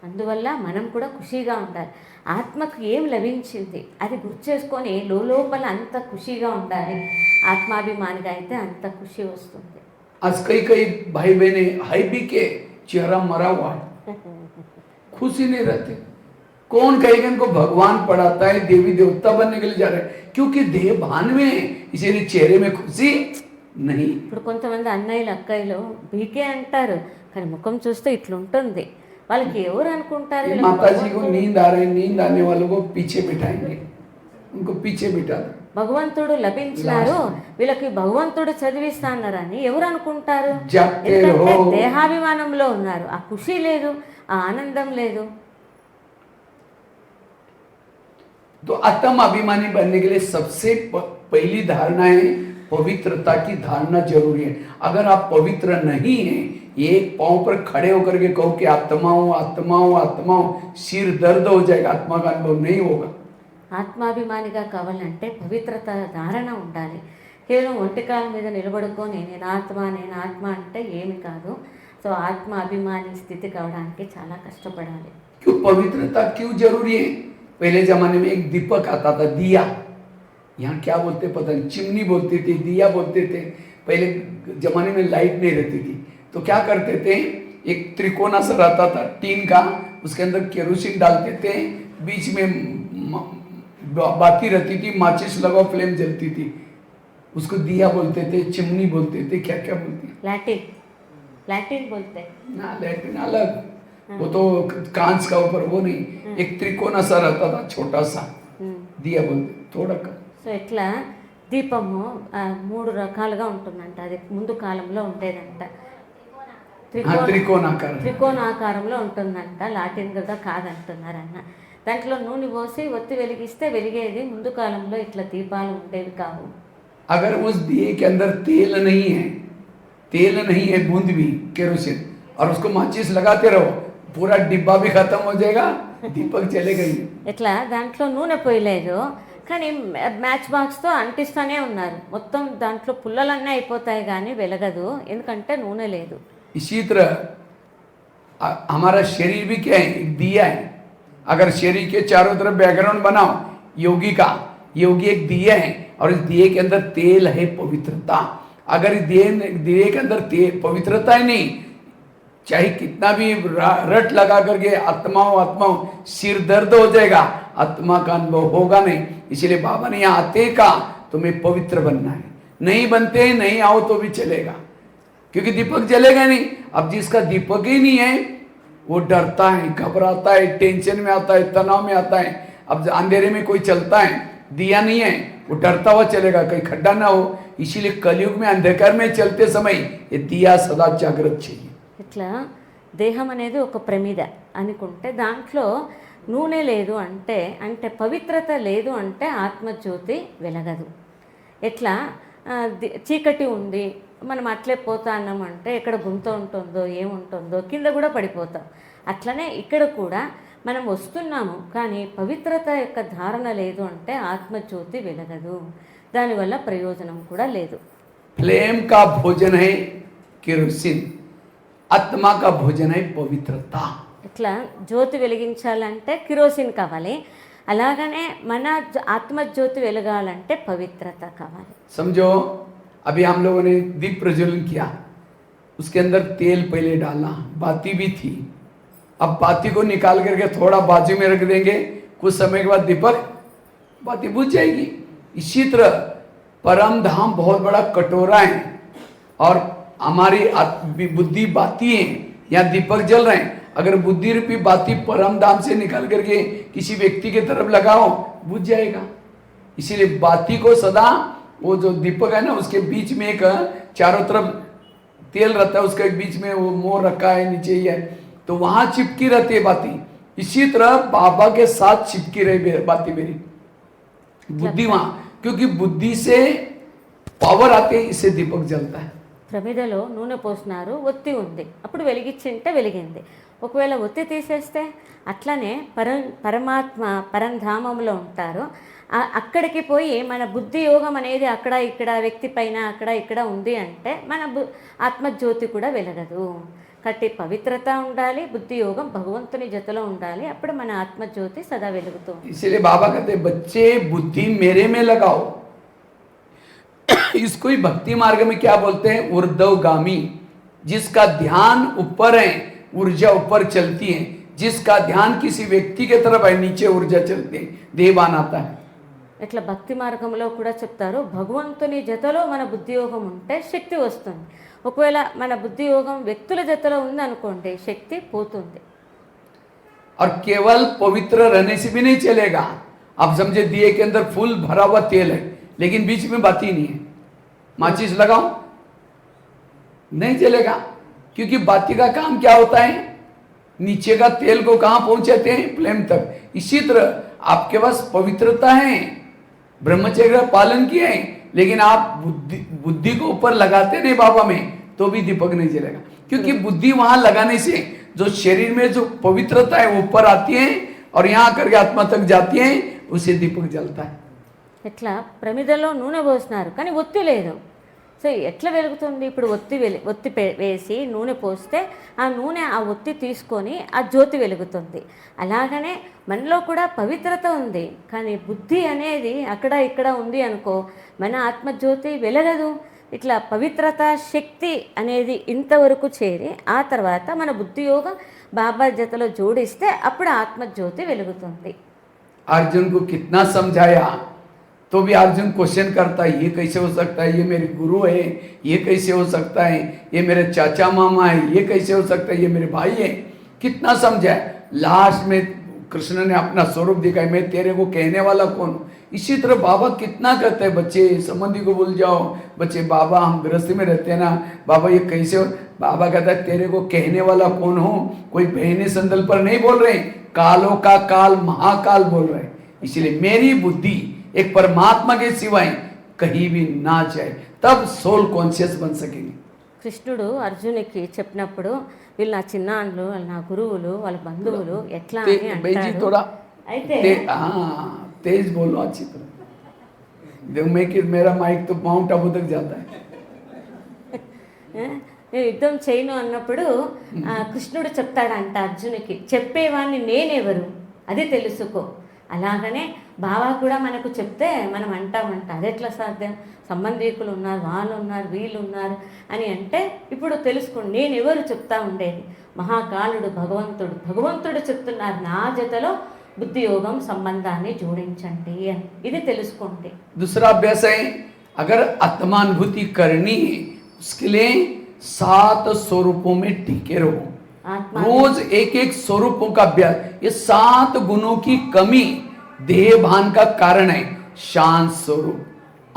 అందువల్ల మనం కూడా ఖుషీగా ఉండాలి. ఆత్మకు ఏం లభించింది అది గుర్తు చేసుకొని లోపల అంత ఖుషీగా ఉండాలి. ఆత్మాభిమానిగా అయితే అంత ఖుషి వస్తుంది. आज कई भाई बहने हाई भी के चेहरा मरा हुआ है, खुशी नहीं रहते. कौन कहेगा इनको भगवान पढ़ाता है, देवी देवता बनने के लिए जा रहे हैं, क्योंकि देह भान में है, इसीलिए चेहरे में खुशी नहीं. ఇప్పుడు కొంతమంది అన్నయ్యలు అక్కయ్యలు బీకే అంటారు, కానీ ముఖం చూస్తే ఇట్లుంటుంది. వాళ్ళకి ఎవరు అనుకుంటారు? माता जी को नींद आ रही, नींद आने वालों को पीछे बिठाएंगे, उनको पीछे बिठा दो. భగవంతుడు లభించినారు, వీళ్ళకి భగవంతుడు చదివిస్తానని ఎవరు అనుకుంటారు? జాగ్రత్త ఎందుకంటే రహో. దేహాభిమానంలో ఉన్నారు, ఆ ఖుషి లేదు, ఆ ఆనందం లేదు. तो आत्म अभिमानी बनने के लिए सबसे पहली धारणा है पवित्रता की धारणा जरूरी है. अगर आप पवित्र नहीं हैं, एक पांव पर खड़े होकर के कहो कि आत्मा हूं आत्मा हूं आत्मा हूं, सिर दर्द हो जाएगा, आत्मा का अनुभव नहीं होगा. ఆత్మాభిమానిగా కావాలంటే పవిత్రత ధారణ ఉండాలి. కేవలం ఒంటికాల మీద నిలబడుకొని నేను ఆత్మ అంటే ఏమి కాదు. సో ఆత్మ అభిమాని స్థితి కావడానికి చాలా కష్టపడాలి. क्यों पवित्रता क्यों जरूरी है? पहले जमाने में एक दीपक आता था, दिया, यहाँ क्या बोलते पता नहीं, चिमनी बोलते थे, दिया बोलते थे. पहले जमाने में लाइट नहीं रहती थी, तो क्या करते थे, एक त्रिकोना सा रहता था टीन का, उसके अंदर केरोसिन डालते थे, बीच में बाती रहती थी, माचिस लगाओ फ्लेम जलती थी, उसको दिया बोलते थे, चिमनी बोलते थे, क्या क्या बोलते हैं, लैटिन बोलते ना लैटिन अलग, वो तो कांच का ऊपर वो नहीं, एक त्रिकोना सा रहता था छोटा सा, दिया बोलते थोड़ा कम. సో ఇట్లా దీపము 3 రకాలుగా ఉంటుందంట. అది ముందు కాలంలో ఉండేదంట. త్రికోణాకారంలో ఉంటుందంట. లాటిన్ కూడా కాదంటున్నారన్న. దాంట్లో నూనె పోసి ఒత్తి వెలిగిస్తే వెలిగేది. ముందు కాలంలో ఇట్లా దీపాలు ఉండేవి కావు. अगर उस दिए के अंदर तेल नहीं है बूंद भी केरोसिन, और उसको माचिस लगाते रहो, पूरा डिब्बा भी खत्म हो जाएगा, दीपक चलेगा ही. ఇట్లా దాంట్లో నూనె పోయలేదు, కానీ మ్యాచ్ బాక్స్తో అంటిస్తూనే ఉన్నారు. మొత్తం దాంట్లో పుల్లలన్నీ అయిపోతాయి కానీ వెలగదు, ఎందుకంటే నూనె లేదు. इसी तरह हमारा शरीर भी क्या है, एक दिया है. अगर शरीर के चारों तरफ बैकग्राउंड बनाओ योगी का, योगी एक दिया है, और इस दिए के अंदर तेल है पवित्रता. अगर इस दिए के अंदर तेल पवित्रता ही नहीं, चाहे कितना भी रट लगा करके आत्माओं सिर दर्द हो जाएगा, आत्मा का अनुभव होगा नहीं. इसलिए बाबा ने यहाँ आते का तुम्हें पवित्र बनना है. नहीं बनते नहीं आओ तो भी चलेगा, क्योंकि दीपक जलेगा नहीं. अब जिसका दीपक ही नहीं है वो डरता है, घबराता है, टेंशन में आता है, तनाव में आता है. अब अंधेरे में कोई चलता है, दिया नहीं है, वो डरता हुआ चलेगा कहीं खड्डा ना हो. इसीलिए कलयुग में अंधकार में चलते समय ये दिया सदा जागृत चाहिए. ఇట్లా దేహం అనేది ఒక ప్రమిద అనుకుంటే దాంట్లో నూనె లేదు అంటే పవిత్రత లేదు అంటే ఆత్మజ్యోతి వెలగదు. ఎట్లా చీకటి ఉంది, మనం అట్లే పోతా అన్నామంటే ఎక్కడ గుంత ఉంటుందో ఏముంటుందో కింద కూడా పడిపోతాం. అట్లనే ఇక్కడ కూడా మనం వస్తున్నాము కానీ పవిత్రత యొక్క ధారణ లేదు అంటే ఆత్మజ్యోతి వెలగదు, దానివల్ల ప్రయోజనం కూడా లేదు. फ्लेम का भोजन है केरोसिन, आत्मा का भोजन है पवित्रता. ఇట్లా జ్యోతి వెలిగించాలంటే కిరోసిన్ కావాలి, అలాగనే మన ఆత్మజ్యోతి వెలగాలంటే పవిత్రత కావాలి. समझो, अभी हम लोगों ने दीप प्रज्वलन किया, उसके अंदर तेल पहले डालना, बाती भी थी. अब बाती को निकाल करके थोड़ा बाजू में रख देंगे, कुछ समय के बाद दीपक बाती बुझ जाएगी. इसी तरह परम धाम बहुत बड़ा कटोरा है और हमारी बुद्धि बाती है, यहाँ दीपक जल रहे हैं. अगर बुद्धि रूपी बाती परम धाम से निकाल करके किसी व्यक्ति की तरफ लगाओ, बुझ जाएगा. इसीलिए बाती को सदा, वो जो दीपक है ना, उसके बीच में एक चारों तरफ तेल रहता है, उसके बीच में वो मोर रखा है, नीचे ही है, तो वहां चिपकी रहती है बाती. इसी तरह बाबा के साथ चिपकी रही बाती मेरी बुद्धि वहां, क्योंकि बुद्धि से पावर आती है, इससे दीपक जलता है. ప్రమిదలో నూనె పోసినారు, ఒత్తి ఉంది, అప్పుడు వెలిగించింటే వెలిగింది. ఒకవేళ ఒత్తి తీసేస్తే అట్లనే పరమాత్మ పరంధామంలో ఉంటారు. అక్కడికి పోయి మన బుద్ధి యోగం అనేది అక్కడ ఇక్కడ వ్యక్తి పైన అక్కడ ఇక్కడ ఉంది అంటే మన ఆత్మజ్యోతి కూడా వెలగదు. కాబట్టి పవిత్రత ఉండాలి, బుద్ధి యోగం భగవంతుని జతలో ఉండాలి, అప్పుడు మన ఆత్మజ్యోతి సదా వెలుగుతుంది. इसलिए बाबा कहते हैं, बच्चे बुद्धि मेरे में लगाओ. इसको ही भक्ति मार्ग में क्या बोलते हैं? ऊर्ध्वगामी, जिसका ध्यान ऊपर है, ऊर्जा ऊपर चलती है. जिसका ध्यान किसी व्यक्ति के तरफ है, नीचे ऊर्जा चलती है, देवान आता है. ఇట్లా భక్తి మార్గంలో కూడా చెప్తారు, భగవంతుని జతలో మన బుద్ధి యోగం ఉంటే శక్తి వస్తుంది. ఒకవేళ మన బుద్ధి యోగం వ్యక్తుల జతలో ఉందనుకోండి, శక్తి పోతుంది. और केवल पवित्र रहने से भी नहीं चलेगा. आप समझे, दिए के अंदर फुल भरा हुआ तेल है, लेकिन बीच में बाती नहीं है, माचिस लगाओ, नहीं चलेगा. क्योंकि बाती का काम क्या होता है? नीचे का तेल को कहां पहुंचाते हैं? फ्लेम तक. इसी तरह आपके पास पवित्रता है, ब्रह्मचर्य का पालन किए हैं, लेकिन आप बुद्धि को ऊपर लगाते नहीं बाबा में, तो भी दीपक नहीं जलेगा. क्योंकि बुद्धि वहां लगाने से जो शरीर में जो पवित्रता है वो ऊपर आती है और यहाँ करके आत्मा तक जाती है, उसे दीपक जलता है. ఇట్లా ప్రమిదలో నూనె పోసినారు కానీ ఒత్తి లేదు. సో ఎట్లా వెలుగుతుంది? ఇప్పుడు ఒత్తి వేసి నూనె పోస్తే ఆ నూనె ఆ ఒత్తి తీసుకొని ఆ జ్యోతి వెలుగుతుంది. అలాగనే మనలో కూడా పవిత్రత ఉంది, కానీ బుద్ధి అనేది అక్కడ ఇక్కడ ఉంది అనుకో, మన ఆత్మజ్యోతి వెలగదు. ఇట్లా పవిత్రత శక్తి అనేది ఇంతవరకు చేరి ఆ తర్వాత మన బుద్ధి యోగం బాబా జతలో జోడిస్తే అప్పుడు ఆత్మజ్యోతి వెలుగుతుంది. अर्जुन को कितना समझाया तो भी अर्जुन क्वेश्चन करता है, ये कैसे हो सकता है? ये मेरे गुरु है, ये कैसे हो सकता है? ये मेरे चाचा मामा है, ये कैसे हो सकता है? ये मेरे भाई है. कितना समझाया. लास्ट में कृष्ण ने अपना स्वरूप दिखाया, मैं तेरे को कहने वाला कौन हूँ. इसी तरह बाबा कितना कहते हैं, बच्चे संबंधी को भूल जाओ, बच्चे बाबा हम गृहस्थी में रहते हैं ना, बाबा ये कैसे हो. बाबा कहता है, तेरे को कहने वाला कौन हो? कोई बहने संदल पर नहीं बोल रहे, कालों का काल महाकाल बोल रहे. इसलिए मेरी बुद्धि एक परमात्मा के सिवाय कहीं भी ना जाए, तब सोल कॉन्शियस बन सकेगी. కృష్ణుడు అర్జునికి చెప్పినప్పుడు వీళ్ళు నా చిన్నాన్లు, వాళ్ళు నా గురువులు, వాళ్ళ బంధువులు ఎట్లా అని అంటాడు. थोड़ा అయితే तेज बोलो अच्छी तरह. देखो मैं कि मेरा माइक तो माउंट आबू तक जाता है. నేను యుద్ధం చేయను అన్నప్పుడు కృష్ణుడు చెప్తాడంట అర్జునికి, చెప్పేవాడిని నేనెవరు అది తెలుసుకో. అలాగనే బాబా కూడా మనకు చెప్తే మనం అంటామంట, అది ఎట్లా సాధ్యం? సంబంధీకులు ఉన్నారు, వాళ్ళు ఉన్నారు, వీళ్ళు ఉన్నారు అని అంటే ఇప్పుడు తెలుసుకోండి, నేను ఎవరు చెప్తా ఉండేది. మహాకాలుడు భగవంతుడు చెప్తున్నారు, నా జతలో బుద్ధి యోగం సంబంధాన్ని జోడించండి అని. ఇది తెలుసుకోండి. दूसरा अभ्यास है, अगर आत्मानुभूति करनी है उसके लिए 7 स्वरूपों में टिके रहो. रोज एक एक स्वरूपों का अभ्यास. ये 7 गुणों की कमी देह भान का कारण है. शांत स्वरूप,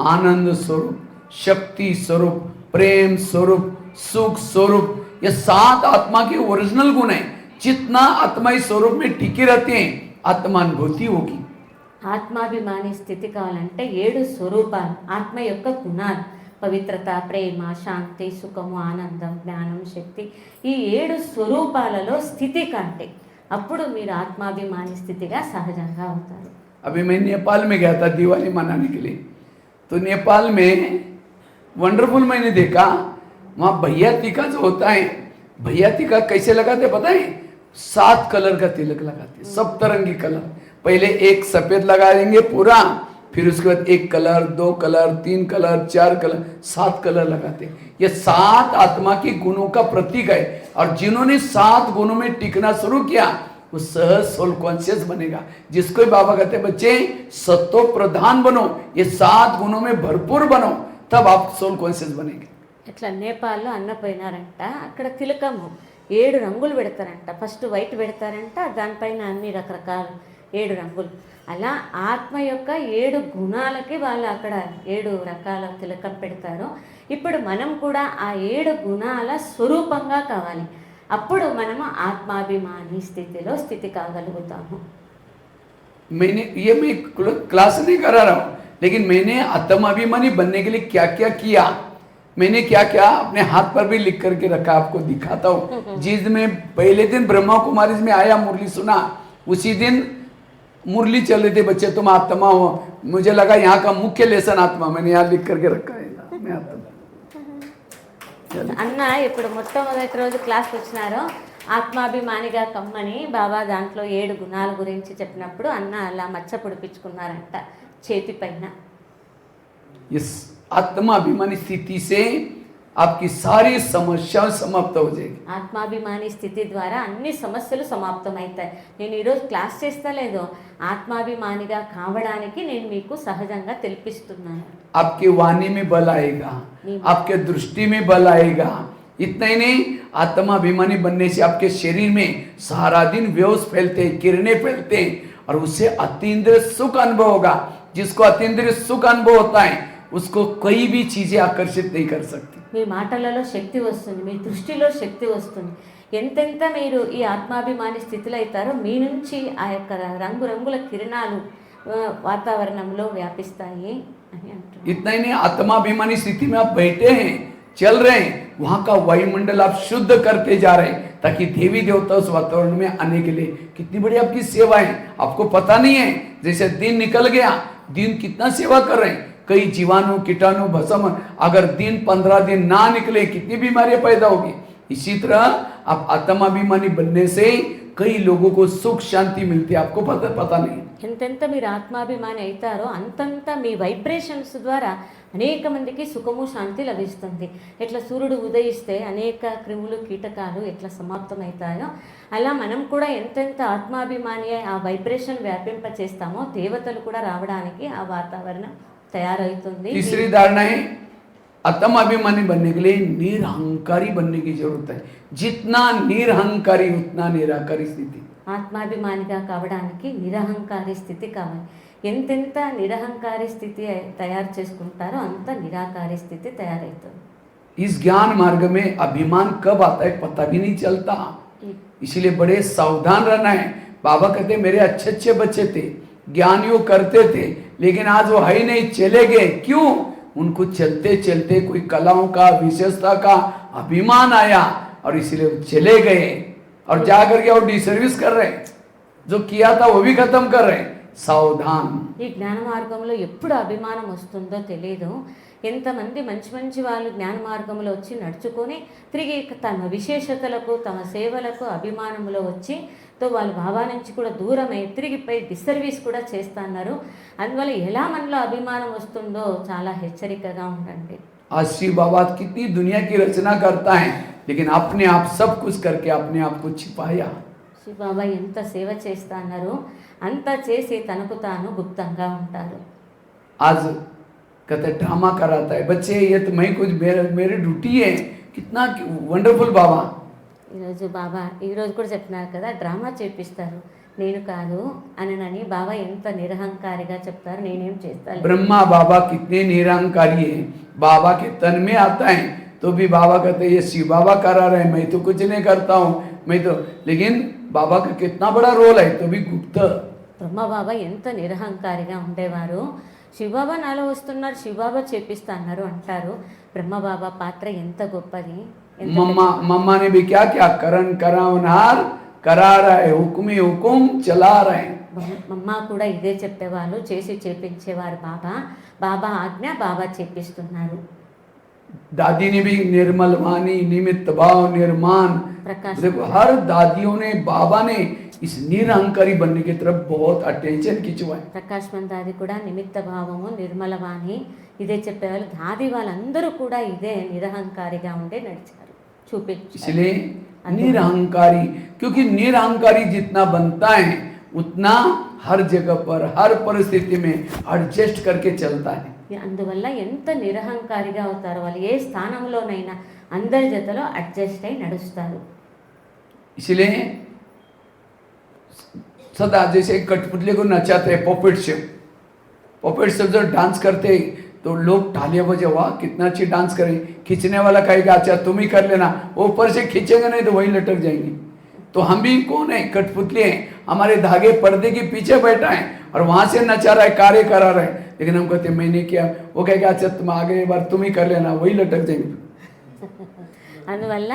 आनंद स्वरूप, शक्ति स्वरूप, प्रेम स्वरूप, सुख स्वरूप, ये 7 आत्मा के ओरिजिनल गुण है. जितना आत्मा इस स्वरूप में टिके रहते हैं, आत्मानुभूति होगी. ఆత్మాభిమాని స్థితి కావాలంటే 7 స్వరూపాలు, ఆత్మ యొక్క గుణాలు, పవిత్రత, ప్రేమ, శాంతి, సుఖము, ఆనందం, జ్ఞానం, శక్తి, ఈ 7 స్వరూపాలలో స్థితి కంటే అప్పుడు మీరు ఆత్మాభిమాని స్థితిగా సహజంగా అవుతారు. अभी मैं नेपाल में गया था दिवाली मनाने के लिए, तो नेपाल में वंडरफुल मैंने देखा, वहाँ भैया टीका जो होता है, भैया टीका कैसे लगाते पता है? 7 कलर का तिलक लगाते, सब तरंगी कलर। पहले एक सफेद लगा देंगे पूरा, फिर उसके बाद 1 colour, 2 colour, 3 colour, 4 colour, 7 colour लगाते। ये 7 आत्मा की गुणों का प्रतीक है, और जिन्होंने 7 गुणों में टिकना शुरू किया वो सहज सोल कॉन्शियस बनेगा। जिसको बाबा कहते हैं बच्चे सत्व प्रधान बनो, ये 7 गुणों में भरपूर बनो, तब आप सोल कॉन्शियस बनेंगे। ఇట్లా నేపాల్లో అన్న పోయినారంట, అక్కడ తిలకము 7 రంగులు పెడతారంట. ఫస్ట్ వైట్ పెడతారంట, దానిపైన అన్ని రకరకాల 7 రంగులు. అలా ఆత్మ యొక్క 7 గుణాలకి వాళ్ళు అక్కడ 7 రకాల తిలకం పెడతారు. ఇప్పుడు మనం కూడా ఆ 7 గుణాల స్వరూపంగా కావాలి. అప్పుడు మనము ఆత్మాభిమాని స్థితిలో స్థితి కాగలుగుతాము. ये मैं क्लास नहीं करा रहा हूँ, लेकिन मैंने आत्माभिमानी बनने के लिए क्या क्या किया, मैंने क्या क्या अपने हाथ पर भी लिख करके रखा, आपको दिखाता हूँ। जिस में पहले दिन ब्रह्मा कुमारी में आया, मुरली सुना, उसी दिन मुरली चल रही थी, बच्चे तुम आत्मा हो। मुझे लगा यहाँ का मुख्य लेसन आत्मा, मैंने यहाँ लिख करके रखा है, मैं आत्मा। అన్న ఇప్పుడు మొట్టమొదటి రోజు క్లాస్కి వచ్చినారో ఆత్మాభిమానిగా కమ్మని బాబా దాంట్లో 7 గుణాల గురించి చెప్పినప్పుడు అన్న అలా మచ్చ పొడిపించుకున్నారంట చేతి పైన. इस आत्माभिमानी स्थिति से आपकी सारी समस्याएं समाप्त हो जाएगी। ఆత్మాభిమాని స్థితి ద్వారా అన్ని సమస్యలు సమాప్తమవుతాయి. నేను ఈరోజు క్లాస్ చేస్తలేదో ఆత్మాభిమానిగా కావడానికి నేను మీకు సహజంగా తెలిపిస్తున్నాను. आपकी वाणी में बल आएगा, आपके दृष्टि में बल आएगा। इतना ही नहीं, आत्माभिमानी बनने से आपके शरीर में सारा दिन वेव्स फैलते, किरणें फैलते, और उससे अतीन्द्रिय सुख अनुभव होगा। जिसको अतीन्द्रिय सुख अनुभव होता है उसको कोई भी चीजें आकर्षित नहीं कर सकती। మీ మాటలలో శక్తి వస్తుంది, మీ దృష్టిలో శక్తి వస్తుంది. ఎంతెంత మీరు ఈ ఆత్మాభిమాని స్థితిలో అవుతారో మీ నుంచి ఆ యొక్క రంగురంగుల కిరణాలు వాతావరణంలో వ్యాపిస్తాయి అని అంటున్నారు. इतना ही नहीं, आत्माभिमानी स्थिति में आप बैठे हैं, चल रहे हैं, वहां का वायुमंडल आप शुद्ध करते जा रहे हैं, ताकि देवी देवता उस वातावरण में आने के लिए। कितनी बड़ी आपकी सेवा है, आपको पता नहीं है। जैसे दिन निकल गया, दिन कितना सेवा कर रहे हैं, कई जीवाणु कीटाणु भस्म, अगर दिन 15 दिन ना निकले कितनी बीमारियां पैदा होगी। इसी तरह आप आत्माभिमानी बनने से कई लोगों को सुख शांति मिलती है, आपको पता नहीं। ఎంతెంత మీరు ఆత్మాభిమాని అవుతారో అంతంత మీ వైబ్రేషన్స్ ద్వారా అనేక మందికి సుఖము శాంతి లభిస్తుంది. ఎట్లా సూర్యుడు ఉదయిస్తే అనేక క్రిములు కీటకాలు ఎట్లా సమాప్తమవుతాయో అలా మనం కూడా ఎంతెంత ఆత్మాభిమాని ఆ వైబ్రేషన్ వ్యాపింప చేస్తామో దేవతలు కూడా రావడానికి ఆ వాతావరణం తయారవుతుంది. तीसरी धारणा है, आत्माभिमानी बनने के लिए निरहंकारी बनने की जरूरत है। जितना निरहंकारी उतना निराकारी स्थिति। ఆత్మాభిమానిగా కావడానికి నిరహంకారి స్థితి కావాలి. ఎంతెంత నిరహంకారి స్థితి తయారు చేసుకుంటారో అంత నిరాకారి స్థితి తయారవుతుంది. इस ज्ञान मार्ग में अभिमान कब आता है पता भी नहीं चलता, इसलिए बड़े सावधान रहना है। बाबा कहते मेरे अच्छे अच्छे बच्चे थे, ज्ञानियों करते थे, लेकिन आज वो है ही नहीं, चले गए। क्यों? उनको चलते चलते कोई कलाओं का विशेषता का अभिमान आया, और इसलिए वो चले गए, और जाकर के और डिसर्विस कर रहे हैं, जो किया था वो भी खत्म कर रहे हैं। सावधान। ఈ జ్ఞాన మార్గంలో ఎప్పుడు అభిమానం వస్తుందో తెలియదు. ఎంతమంది మంచి మంచి వాళ్ళు జ్ఞాన మార్గంలో వచ్చి నడుచుకొని తిరిగి తమ విశేషతలకు తమ సేవలకు అభిమానంలో వచ్చి వాళ్ళు బాబా నుంచి కూడా దూరమై తిరిగిపోయి డిసర్వీస్ కూడా చేస్తున్నారు. అందువల్ల ఎలా మనలో అభిమానం వస్తుందో చాలా హెచ్చరికగా ఉండండి. आज शिव बाबा कितनी दुनिया की रचना करता है, लेकिन अपने आप सब कुछ करके अपने आप को छिपाया। శివ బాబా ఎంత సేవ చేస్తున్నారు, అంత చేసి తనకు తాను గుప్తంగా ఉంటారు. आज कहते ड्रामा कराता है, बच्चे ये तो मैं कुछ मेरी ड्यूटी है। कितना वंडरफुल बाबा। ఈరోజు బాబా ఈరోజు కూడా చెప్తున్నారు కదా, డ్రామా చేపిస్తారు, నేను కాదు అనని బాబా ఎంత నిరహంకారిగా చెప్తారు, నేనేం చేస్తాను. ब्रह्मा बाबा कितने निरहंकारी है, बाबा के तन में आता है तो भी बाबा कहते ये शिव बाबा करा रहे, मैं तो कुछ नहीं करता हूँ, मैं तो। लेकिन बाबा का कितना बड़ा रोल है, तो भी गुप्त। బ్రహ్మ బాబా ఎంత నిరహంకారిగా ఉండేవారు. శివబాబా నాలో వస్తున్నారు, శివబాబా చేపిస్తా అన్నారు అంటారు. బ్రహ్మబాబా పాత్ర ఎంత గొప్పది. मम्मा ने भी क्या क्या करण करावनहार करा रहा है, हुक्म ही हुक्म चला रहे हैं। అమ్మ కూడా ఇదే చెప్పేవాళ్ళు, చేసి చేపించేవారు బాబా. బాబా ఆజ్ఞ బాబా చేపిస్తున్నారు. दादी ने भी निर्मल वाणी, निमित्त भाव, निर्माण, प्रकाश देखो हर दादियों ने, बाबा ने इस निरहंकारी बनने की तरफ बहुत अटेंशन खिंचवाए। ప్రకాష్ మందాది కూడా నిమిత్త భావము, నిర్మల వాణి ఇదే చెప్పేవాళ్ళు. దాది వాళ్ళందరూ కూడా ఇదే నిరహంకారిగా ఉండే నడిచారు, చూపించారు. इसलिए निरहंकारी, क्योंकि निरहंकारी जितना बनता है उतना हर जगह पर, हर परिस्थिति में एडजस्ट करके चलता है। అందువల్ల ఎంత నిరహంకారిగా అవుతారో వాళ్ళు, ఏ స్థానంలోనైనా అందరి జతలో అడ్జస్ట్ అయి నడుస్తారు. इसलिए सदा जैसे कठपुतली को नचाते हैं पॉपेट से जब डांस करते तो लोग तालियां बजे, वाह कितना अच्छी डांस करें। खींचने वाला कहेगा अच्छा तुम ही कर लेना, वो ऊपर से खींचेंगे नहीं तो वही लटक जाएंगे। तो हम भी कौन है, कठपुतली हैं, हमारे धागे पर्दे के पीछे बैठा है और वहां से नचा रहा है, कार्य करा रहा है, लेकिन हम कहते मैंने किया, वो कहेगा अच्छा तुम आगे एक बार तुम ही कर लेना, वही लटक जाएंगे। అందువల్ల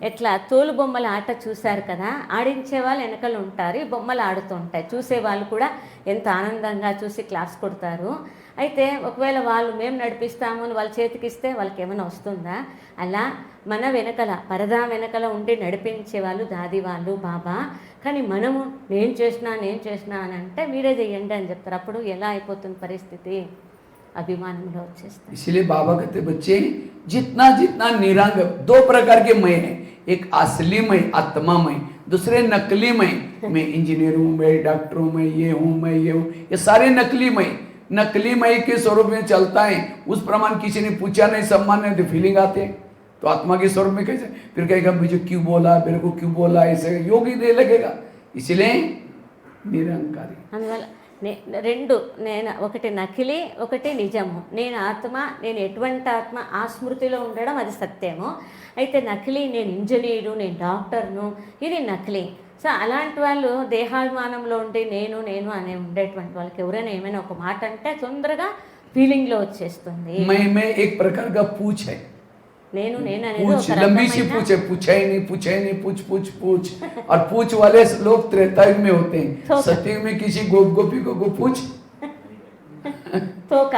ఎట్లా తోలు బొమ్మల ఆట చూశారు కదా, ఆడించే వాళ్ళు వెనకలు ఉంటారు, ఈ బొమ్మలు ఆడుతూ ఉంటాయి, చూసే వాళ్ళు కూడా ఎంత ఆనందంగా చూసి క్లాస్ కొడతారు. అయితే ఒకవేళ వాళ్ళు మేము నడిపిస్తాము అని వాళ్ళ చేతికి ఇస్తే వాళ్ళకి ఏమైనా వస్తుందా? అలా మన వెనకల, పరదా వెనకల ఉండి నడిపించే వాళ్ళు దాది వాళ్ళు, బాబా. కానీ మనము నేను చేసినా అని అంటే మీరే చెయ్యండి అని చెప్తారు. అప్పుడు ఎలా అయిపోతుంది పరిస్థితి? అభిమానంలో వచ్చేస్తాయి. इसलिए बाबा कहते बच्चे जितना जितना निरंग, दो प्रकार के मैं हैं, एक असली मैं आत्मामय, दूसरे नकली मैं इंजीनियर हूँ, मैं डॉक्टर हूँ, मैं ये हूँ, मैं ये हूँ, ये सारे नकली मय के स्वरूप में चलता है। उस प्रमाण किसी ने पूछा नहीं, सम्मान नहीं, तो फीलिंग आते हैं। तो आत्मा के स्वरूप में कैसे, फिर कहेगा मुझे क्यों बोला, मेरे को क्यों बोला, ऐसे योगी दे लगेगा। इसलिए निरंकारी। అందువల్ల రెండు, నేను ఒకటి నకిలీ, ఒకటి నిజము. నేను ఆత్మ, నేను ఎటువంటి ఆత్మ, ఆ స్మృతిలో ఉండడం అది సత్యము. అయితే నకిలీ, నేను ఇంజనీరు, నేను డాక్టర్ను, ఇది నకిలీ. సో అలాంటి వాళ్ళు దేహాభిమానంలో ఉండి నేను అనే ఉండేటువంటి వాళ్ళకి ఎవరైనా ఏమైనా ఒక మాట అంటే తొందరగా ఫీలింగ్లో వచ్చేస్తుంది. मैं एक प्रकार का पूछ है, నేను అనేది पूछ ఒక लंबी सी రకమైన पूछ है, पूछा ही नहीं पूछ और पूछ वाले लोग त्रेतायुग में होते हैं, थोका। सतयुग में किसी गोपी को पूछ, తోక.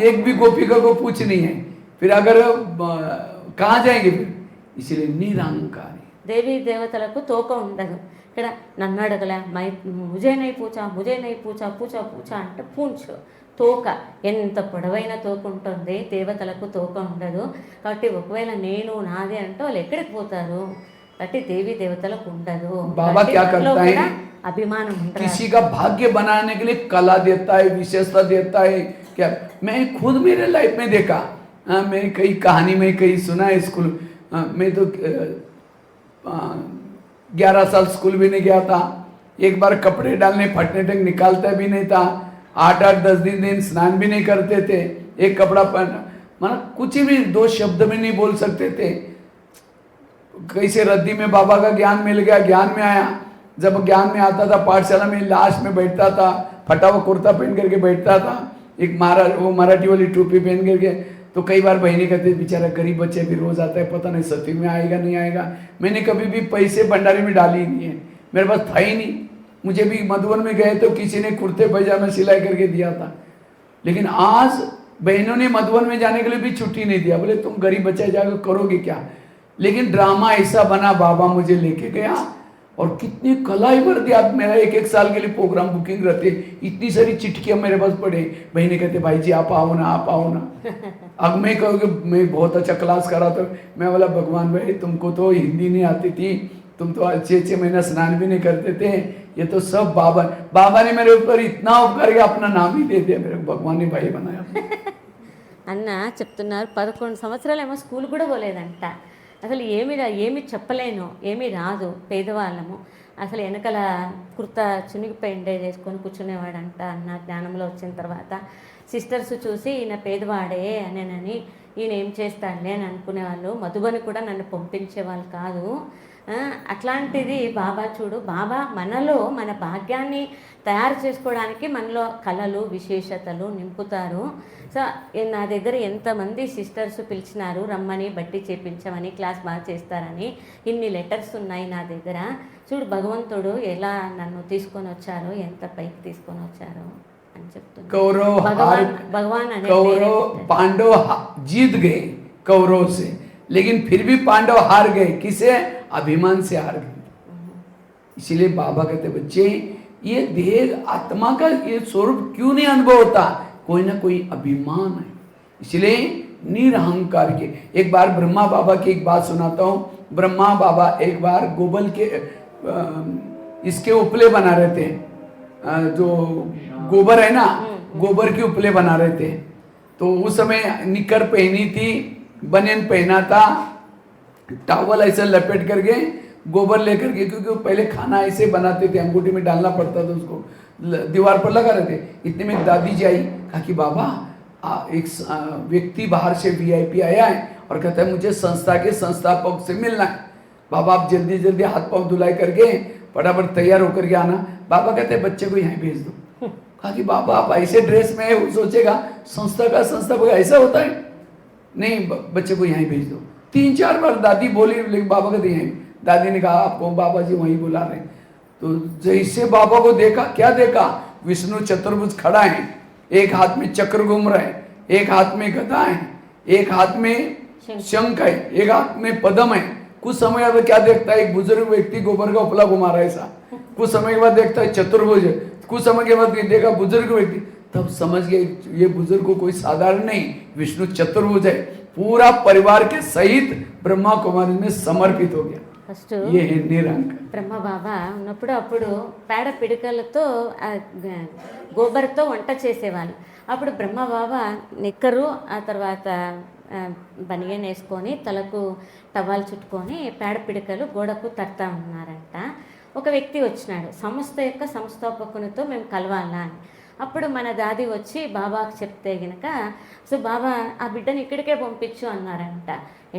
एक भी गोपिका को पूछ नहीं है, फिर अगर कहाँ जाएंगे फिर? इसलिए निरंकारी। దేవీ దేవతలకు తోక ఉండదు. ఇక్కడ నన్ను అడగలే, ముజే నై పూచా పూచా అంటే పూంచు తోక. ఎంత పొడవైన తోక ఉంటుంది, దేవతలకు తోక ఉండదు. కాబట్టి ఒకవేళ నేను నాది అంటే వాళ్ళు ఎక్కడికి పోతారు? కాబట్టి దేవీ దేవతలకు ఉండదు. बाबा क्या करता है, అభిమానం ఉండదు. किसी का भाग्य बनाने के लिए कला देता है, विशेषता देता है। क्या मैं खुद मेरे लाइफ में देखा, मैंने कई कहानी में कई सुना है स्कूल मैं तो 11 साल स्कूल भी नहीं गया था। एक बार कपड़े डालने फटने तक निकालता भी नहीं था, 8-8 10 दिन स्नान भी नहीं करते थे। एक कपड़ा पहन, मतलब कुछ भी 2 शब्द भी नहीं बोल सकते थे। कैसे रद्दी में बाबा का ज्ञान मिल गया, ज्ञान में आया। जब ज्ञान में आता था पाठशाला में लास्ट में बैठता था, फटा हुआ कुर्ता पहन करके बैठता था, एक वो मराठी वाली टोपी पहन करके। तो कई बार बहनें कहते बेचारा गरीब बच्चे भी रोज आता है, पता नहीं सती में आएगा नहीं आएगा। मैंने कभी भी पैसे भंडारे में डाली नहीं है, मेरे पास था ही नहीं। मुझे भी मधुबन में गए तो किसी ने कुर्ते पैजामा सिलाई करके दिया था, लेकिन आज बहनों ने मधुबन में जाने के लिए भी छुट्टी नहीं दिया। बोले तुम गरीब बच्चे जाकर करोगे क्या? लेकिन ड्रामा ऐसा बना, बाबा मुझे लेके गया और कितनी कलाई भर दिया। मेरा 1-1 साल के लिए प्रोग्राम बुकिंग रहते, इतनी सारी चिट्ठियाँ मेरे पास पड़े। बहने कहते भाई जी आप आओ ना। अब मैं कहूँ मैं बहुत अच्छा क्लास करा था। मैं बोला भगवान भाई तुमको तो हिंदी नहीं आती थी, तुम तो 6-6 महीना स्नान भी नहीं करते थे, ये तो सब बाबा ने मेरे ऊपर इतना उपकार किया, अपना नाम ही दे दिया, मेरे भगवान ने भाई बनाया। అన్న చెప్తున్నారు 11 సంవత్సరాలేమో స్కూల్ కూడా పోలేదంట. అసలు ఏమి చెప్పలేను, ఏమీ రాదు, పేదవాళ్ళము. అసలు వెనకల కుర్తా చునిగిపోయిండే చేసుకొని కూర్చునేవాడంట అన్న జ్ఞానంలో వచ్చిన తర్వాత. సిస్టర్స్ చూసి ఈయన పేదవాడే అనేనని ఈయన ఏం చేస్తాడులే అని అనుకునేవాళ్ళు. మధుబని కూడా నన్ను పంపించేవాళ్ళు కాదు. అట్లాంటిది బాబా చూడు, బాబా మనలో మన భాగ్యాన్ని తయారు చేసుకోవడానికి మనలో కళలు విశేషతలు నింపుతారు. సో నా దగ్గర ఎంతమంది సిస్టర్స్ పిలిచినారు రమ్మని, బట్టి చేపించమని, క్లాస్ బాగా చేస్తారని. ఇన్ని లెటర్స్ ఉన్నాయి నా దగ్గర. చూడు భగవంతుడు ఎలా నన్ను తీసుకొని వచ్చారో, ఎంత పైకి తీసుకొని వచ్చారో అని చెప్తున్నారు. कौरव భగవాన్ అనే कौरव पांडव जीत गए कौरव से, लेकिन फिर भी पांडव हार गए। किसे? अभिमान से हार गए। इसलिए बाबा कहते बच्चे, ये देह आत्मा का ये स्वरूप क्यों नहीं अनुभव होता? कोई ना कोई अभिमान है। इसलिए निरहंकार के। एक बार ब्रह्मा बाबा की एक बात सुनाता हूँ। ब्रह्मा बाबा एक बार गोबल के इसके उपले बना रहे थे, जो गोबर है ना, गोबर के उपले बना रहे थे। तो उस समय निकर पहनी थी, बनियान पहना था, टॉवल ऐसा लपेट करके गोबर लेकर के, क्योंकि वो पहले खाना ऐसे बनाते थे, अंगूठी में डालना पड़ता था उसको, दीवार पर लगा रहे थे। इतने में दादी जी आई, कहा कि बाबा एक व्यक्ति बाहर से वीआईपी आया है और कहता है मुझे संस्था के संस्थापक से मिलना है। बाबा आप जल्दी जल्दी हाथ पाँव धुलाई करके फटाफट तैयार होकर के आना। बाबा कहते हैं बच्चे को यहाँ भेज दो। कहा कि बाबा आप ऐसे ड्रेस में है, वो सोचेगा संस्था का संस्थापक ऐसा होता है। नहीं, बच्चे को यहीं भेज दो। 3-4 बार दादी बोली, लेकिन बाबा कहते यहीं। दादी ने कहा आपको बाबा जी वहीं बुला रहे हैं। तो जैसे बाबा को देखा, क्या देखा? विष्णु चतुर्भुज खड़ा है, एक हाथ में चक्र घूम रहा है, एक हाथ में गदा है, एक हाथ में शंख है, एक हाथ में पद्म है। कुछ समय बाद क्या देखता है? एक बुजुर्ग व्यक्ति गोबर का उपला घुमा रहा है ऐसा। कुछ समय के बाद देखता है चतुर्भुज, कुछ समय के बाद देखा बुजुर्ग व्यक्ति, तब समझ गए ये बुजुर्ग को कोई साधारण नहीं, विष्णु चतुर्भुज है। पूरा परिवार के सहित ब्रह्मा कुमारी में समर्पित हो गया। ఫస్ట్ ये है निरंक। బ్రహ్మ బాబా ఉన్నప్పుడు అప్పుడు పేడ పిడికలతో గోబర్తో వంట చేసేవాళ్ళు. అప్పుడు బ్రహ్మ బాబా నిక్కరు, ఆ తర్వాత బనియన్ వేసుకొని తలకు టవాల్ చుట్టుకొని పేడ పిడికలు గోడకు తడతా ఉన్నారంట. ఒక వ్యక్తి వచ్చినాడు, సంస్థ యొక్క సంస్థాపకునితో మేము కలవాలా అని. అప్పుడు మన దాది వచ్చి బాబాకు చెప్తే గనక, సో బాబా ఆ బిడ్డని ఇక్కడికే పంపించు అన్నారంట.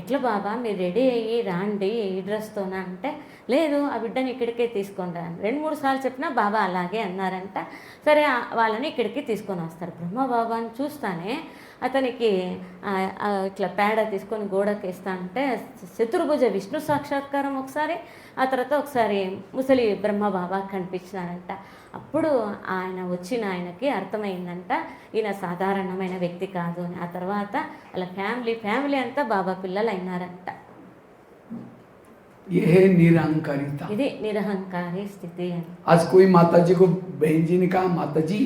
ఎట్లా బాబా మీరు రెడీ అయ్యి రాండి ఈ డ్రెస్తోనా అంటే, లేదు ఆ బిడ్డని ఇక్కడికే తీసుకొని రా. 2-3 సార్లు చెప్పినా బాబా అలాగే అన్నారంట. సరే వాళ్ళని ఇక్కడికి తీసుకొని వస్తారు. బ్రహ్మ బాబాని చూస్తానే అతనికి ఇట్లా పేడ తీసుకొని గోడకి వేస్తా అంటే చతుర్భుజ విష్ణు సాక్షాత్కారం ఒకసారి, ఆ తర్వాత ఒకసారి ముసలి బ్రహ్మ బాబా కనిపించినారంట. అప్పుడు ఆయనకి అర్థమైందంట ఈయన సాధారణమైన వ్యక్తి కాదు అని. ఆ తర్వాత అలా ఫ్యామిలీ అంతా బాబా పిల్లలు అయినారంట. ये है निरहंकारिता। ఇది నిరహంకారి స్థితి అని. आज कोई माता जी को बहन जी ने कहा, माता जी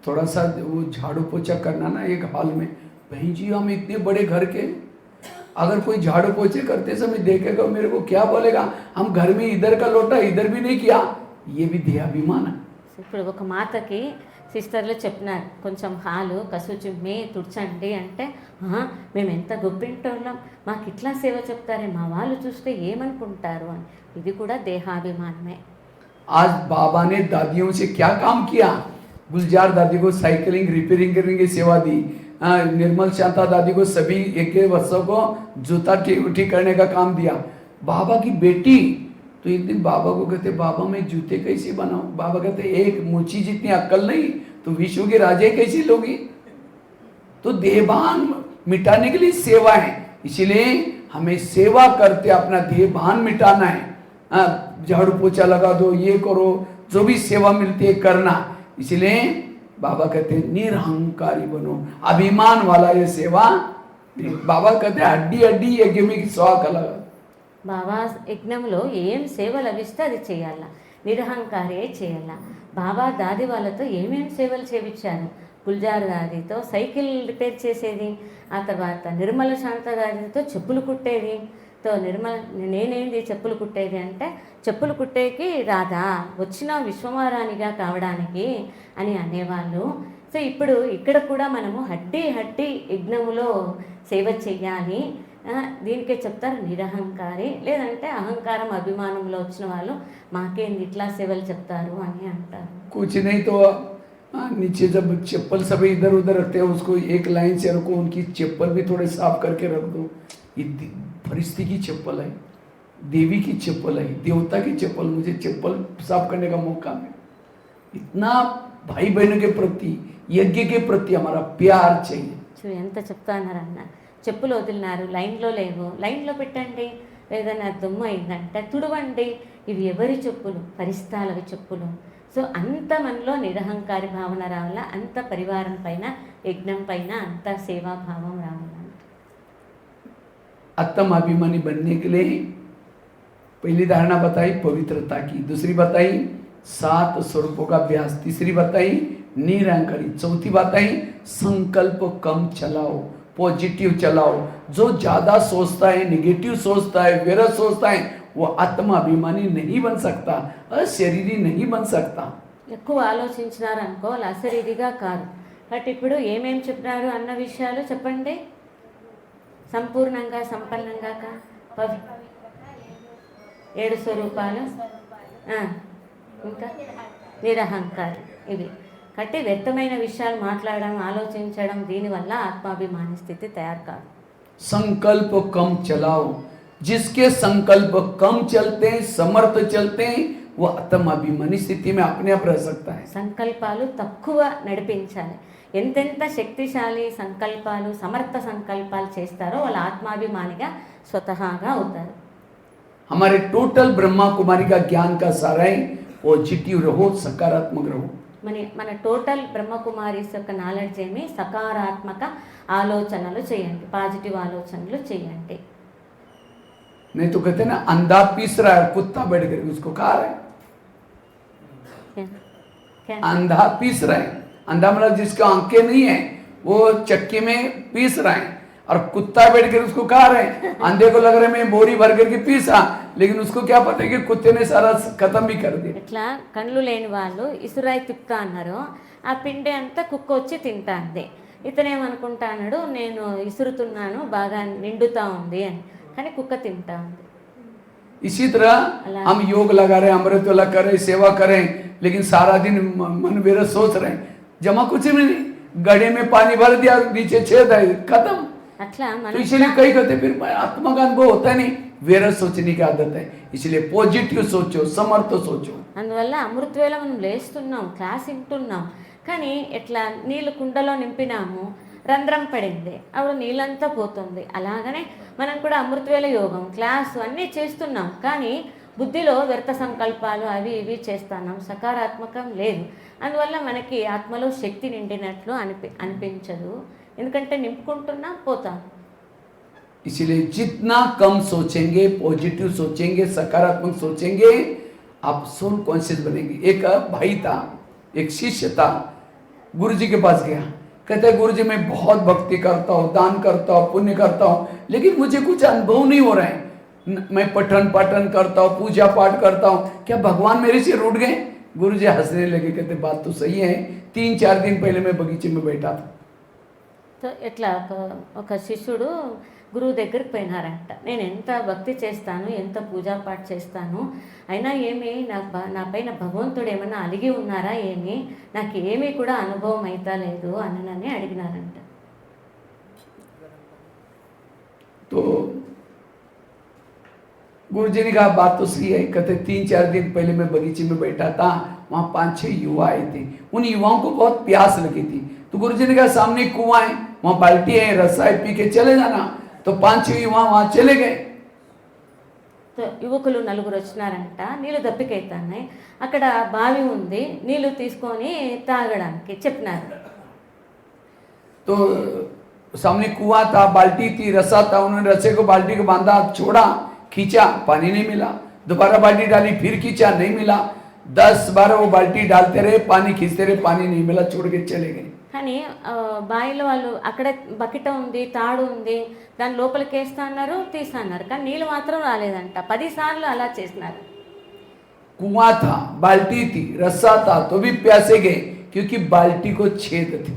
थोड़ा सा वो झाड़ू पोछा करना ना एक हॉल में। बहन जी हम इतने बड़े घर के, अगर कोई झाड़ू पोछे करते समय देखेगा मेरे को क्या बोलेगा? हम घर में इधर का लोटा इधर भी नहीं किया। ये भी देहाभिमान है। ఇప్పుడు ఒక మాతకి సిస్టర్లు చెప్పినారు, కొంచెం హాలు కసుచిమ్మి తుడ్చండి అంటే, మేము ఎంత గొప్పింటోళ్ళం, మాకు ఇట్లా సేవ చెప్తారే, మా వాళ్ళు చూస్తే ఏమనుకుంటారు అని. ఇది కూడా దేహాభిమానమే. आज बाबा ने दादियों से क्या काम किया? गुलजार दादी को साइकिलिंग रिपेयरिंग करने की सेवा दी। निर्मल शांता दादी को सभी 21 वर्षों को जूता ठीक करने का काम दिया। बाबा की बेटी तो एक दिन बाबा को कहते, बाबा मैं जूते कैसे बनाऊं? बाबा कहते एक मुची जितनी अक्ल नहीं तो विश्व के राजे कैसे लोगी? तो देहभान मिटाने के लिए सेवा है। इसलिए हमें सेवा करते अपना देहभान मिटाना है। झाड़ू पोछा लगा दो, ये करो, जो भी सेवा मिलती है करना। इसलिए बाबा कहते हैं निरहंकारी बनो, अभिमान वाला ये सेवा। बाबा कहते हैं हड्डी हड्डी यज्ञ में स्वा कलगा। బాబా యజ్ఞంలో ఏం సేవ లభిస్తే అది చేయాలా, నిరహంకారే చేయాలా. బాబా దాది వాళ్ళతో ఏమేమి సేవలు చేయించారు? గుల్జార్ దాదితో సైకిల్ రిపేర్ చేసేది, ఆ తర్వాత నిర్మల శాంత దాదితో చెప్పులు కుట్టేది. నేనేంది చెప్పులు కుట్టేది అంటే, చెప్పులు కుట్టేకి రాదా, వచ్చిన విశ్వమారాణిగా కావడానికి అని అనేవాళ్ళు. సో ఇప్పుడు ఇక్కడ కూడా మనము హడ్డీ యజ్ఞములో సేవ చెయ్యాలి. దీనికే చెప్తారు నిరహంకారి, లేదంటే అహంకారం అభిమానంలో వచ్చిన వాళ్ళు మాకేంది ఇట్లా సేవలు చెప్తారు అని అంటారు. कुछ नहीं तो नीचे जब चप्पल सभी इधर उधर रखते हैं उसको एक लाइन से रखो, उनकी चप्पल भी थोड़े साफ करके रख दो। ये परिस्थिति की चप्पल है, देवी की चप्पल है, देवता की चप्पल, मुझे चप्पल साफ करने का मौका मिला। इतना भाई बहनों के प्रति, यज्ञ के प्रति हमारा प्यार चाहिए। చూడు ఎంత చెప్తా అన్నారన్న, చెప్పులు వదిలినారు, లైన్లో లేవు, లైన్లో పెట్టండి. ఏదైనా దుమ్ము అయిందంటే తుడవండి. ఇవి ఎవరి చెప్పులు? పరిస్థాలవి చెప్పులు. సో అంత మనలో నిరహంకారి భావన రావాల, అంత పరివారం పైన, యజ్ఞం పైన అంత సేవాభావం రావాల. आत्म अभिमानी बनने के लिए पहली धारणा बताई पवित्रता की, दूसरी बताई 7 स्वरूपों का अभ्यास, तीसरी बताई निरंकारी, चौथी बताई संकल्प कम चलाओ, पॉजिटिव चलाओ। जो ज्यादा सोचता है, निगेटिव सोचता है, विरस सोचता है, वो आत्म अभिमानी नहीं बन सकता, अशरीरी नहीं बन सकता। ఎక్కువ ఆలోచించినారనుకో వాళ్ళు అశరీరిగా కాదు. బట్ ఇప్పుడు ఏమేమి చెప్పినారు అన్న విషయాలు చెప్పండి. సంపూర్ణంగా, సంపన్నంగా, 7 స్వరూపాలు, ఇంకా నిరహంకారి. ఇవి కాబట్టి వ్యక్తమైన విషయాలు మాట్లాడడం, ఆలోచించడం, దీనివల్ల ఆత్మాభిమాని స్థితి తయారు కాదు. संकल्प कम चलाओ, जिसके संकल्प कम चलते हैं, समर्थ चलते हैं, वो आत्म अभिमानी स्थिति में अपने आप रह सकता है। సంకల్పాలు తక్కువ నడిపించాలి. ఎంతెంత శక్తిశాలి సంకల్పాలు, సమర్థ సంకల్పాలు చేస్తారో వాళ్ళు ఆత్మాభిమానిగా స్వతహాగా అవుతారు. हमारे टोटल ब्रह्मा कुमारी का ज्ञान का सारा है पॉजिटिव रहो, सकारात्मक रहो। మన టోటల్ బ్రహ్మకుమారీస్ యొక్క నాలెడ్జ్ ఏమి? సకారాత్మక ఆలోచనలు చేయండి, పాజిటివ్ ఆలోచనలు చేయండి. नहीं तो कहते ना अंधा पीस रहा है, कुत्ता बैठ कर उसको खा रहा है। अंधा पीस रहा है, अंधा मतलब जिसके आंखें नहीं है वो चक्की में पीस रहा है, और कुत्ता बैठ कर उसको खा रहे हैं। अंधे को लग रहा है मैं बोरी भर करके पीसा, लेकिन उसको क्या पता है कि कुत्ते ने सारा खत्म भी कर दिया। ఇట్లా కళ్ళు లేని వాళ్ళు ఇసురాయి తిప్పుతా అన్నారు, ఆ పిండి అంతా కుక్క వచ్చి తింటాంది. ఇతనేమనుకుంటా అన్నాడు, నేను ఇసురుతున్నాను, బాగా నిండుతా ఉంది అని, కానీ కుక్క తింటా ఉంది. इसी तरह हम योग लगा रहे हैं, अमृत वाला कर रहे, सेवा करें, लेकिन सारा दिन मन विरस सोच रहे हैं, जमा कुछ भी नहीं, गड्ढे में पानी भर दिया, नीचे छेद है, खत्म। అట్లా तो మనం इसलिए कई कहते फिर आत्मा का अनुभव होता है नहीं, विरस सोचने की आदत है। इसलिए पॉजिटिव सोचो, समर्थ सोचो। అందువల్ల అమృతవేళ మనం లేస్తున్నాం, క్లాస్ వింటున్నాం, కానీ ఎట్లా నీళ్ళు కుండలో నింపినాము, రంధ్రం పడింది, అప్పుడు నీళ్ళంతా పోతుంది. అలాగనే మనం కూడా అమృతవేళ యోగం క్లాసు అన్నీ చేస్తున్నాం, కానీ బుద్ధిలో వ్యర్థ సంకల్పాలు అవి ఇవి చేస్తున్నాం, సకారాత్మకం లేదు. అందువల్ల మనకి ఆత్మలో శక్తి నిండినట్లు అనిపించదు, ఎందుకంటే నింపుకుంటున్నాం, పోతాం. इसलिए जितना कम सोचेंगे, पॉजिटिव सोचेंगे, सकारात्मक सोचेंगे, आप सोल कॉन्शियस बनेंगे। एक भाई था, एक शिष्य था, गुरुजी के पास गया, कहते गुरुजी मैं बहुत भक्ति करता हूँ, दान करता हूँ, पुण्य करता हूँ, लेकिन मुझे कुछ अनुभव नहीं हो रहा है। मैं पठन पाठन करता हूँ, पूजा पाठ करता हूँ, क्या भगवान मेरे से रूठ गए? गुरुजी हंसने लगे, कहते बात तो सही है, 3-4 दिन पहले मैं बगीचे में बैठा था। సో ఇట్లా ఒక శిష్యుడు గురువు దగ్గరికి పోయినారంట. నేను ఎంత భక్తి చేస్తాను, ఎంత పూజాపాఠ చేస్తాను, అయినా ఏమి నా పైన భగవంతుడు ఏమన్నా అలిగి ఉన్నారా ఏమి, నాకు ఏమీ కూడా అనుభవం అయితా లేదు అని అడిగినారంట. तो गुरुजी ने कहा बात तो सही है, कहते 3-4 दिन पहले मैं बगीचे में बैठा था, वहाँ 5-6 युवा आए थे, उन युवाओं को बहुत प्यास लगी थी, तो गुरुजी ने कहा सामने कुआं है, वहाँ बाल्टी है, रस्सा है, पी के चले जाना। तो 5-6 युवा वहाँ चले गए। సో యువకులు 4 వచ్చినారంట, నీళ్ళు దప్పికైతున్నాయి, అక్కడ బావి ఉంది, నీళ్ళు తీసుకొని తాగడానికి చెప్పినారు. तो सामने कुआं था, बाल्टी थी, रस्सा था, उन्होंने रस्से को बाल्टी को बांधा, छोड़ा, खींचा, पानी नहीं मिला, दोबारा बाल्टी डाली, फिर खींचा, नहीं मिला, 10-12 वो बाल्टी डालते रहे, पानी खींचते रहे, पानी नहीं मिला, छोड़ के चले गए। కానీ బావిలో వాళ్ళు అక్కడ బకెట ఉంది, తాడు ఉంది, దాని లోపలికి వేస్తా అన్నారు, తీస్తా అన్నారు, కానీ నీళ్ళు మాత్రం రాలేదంట. 10 సార్లు అలా చేసినారు. कुआं था, बाल्टी थी, रस्सा था, तो भी प्यासे गए क्योंकि बाल्टी को छेद थी।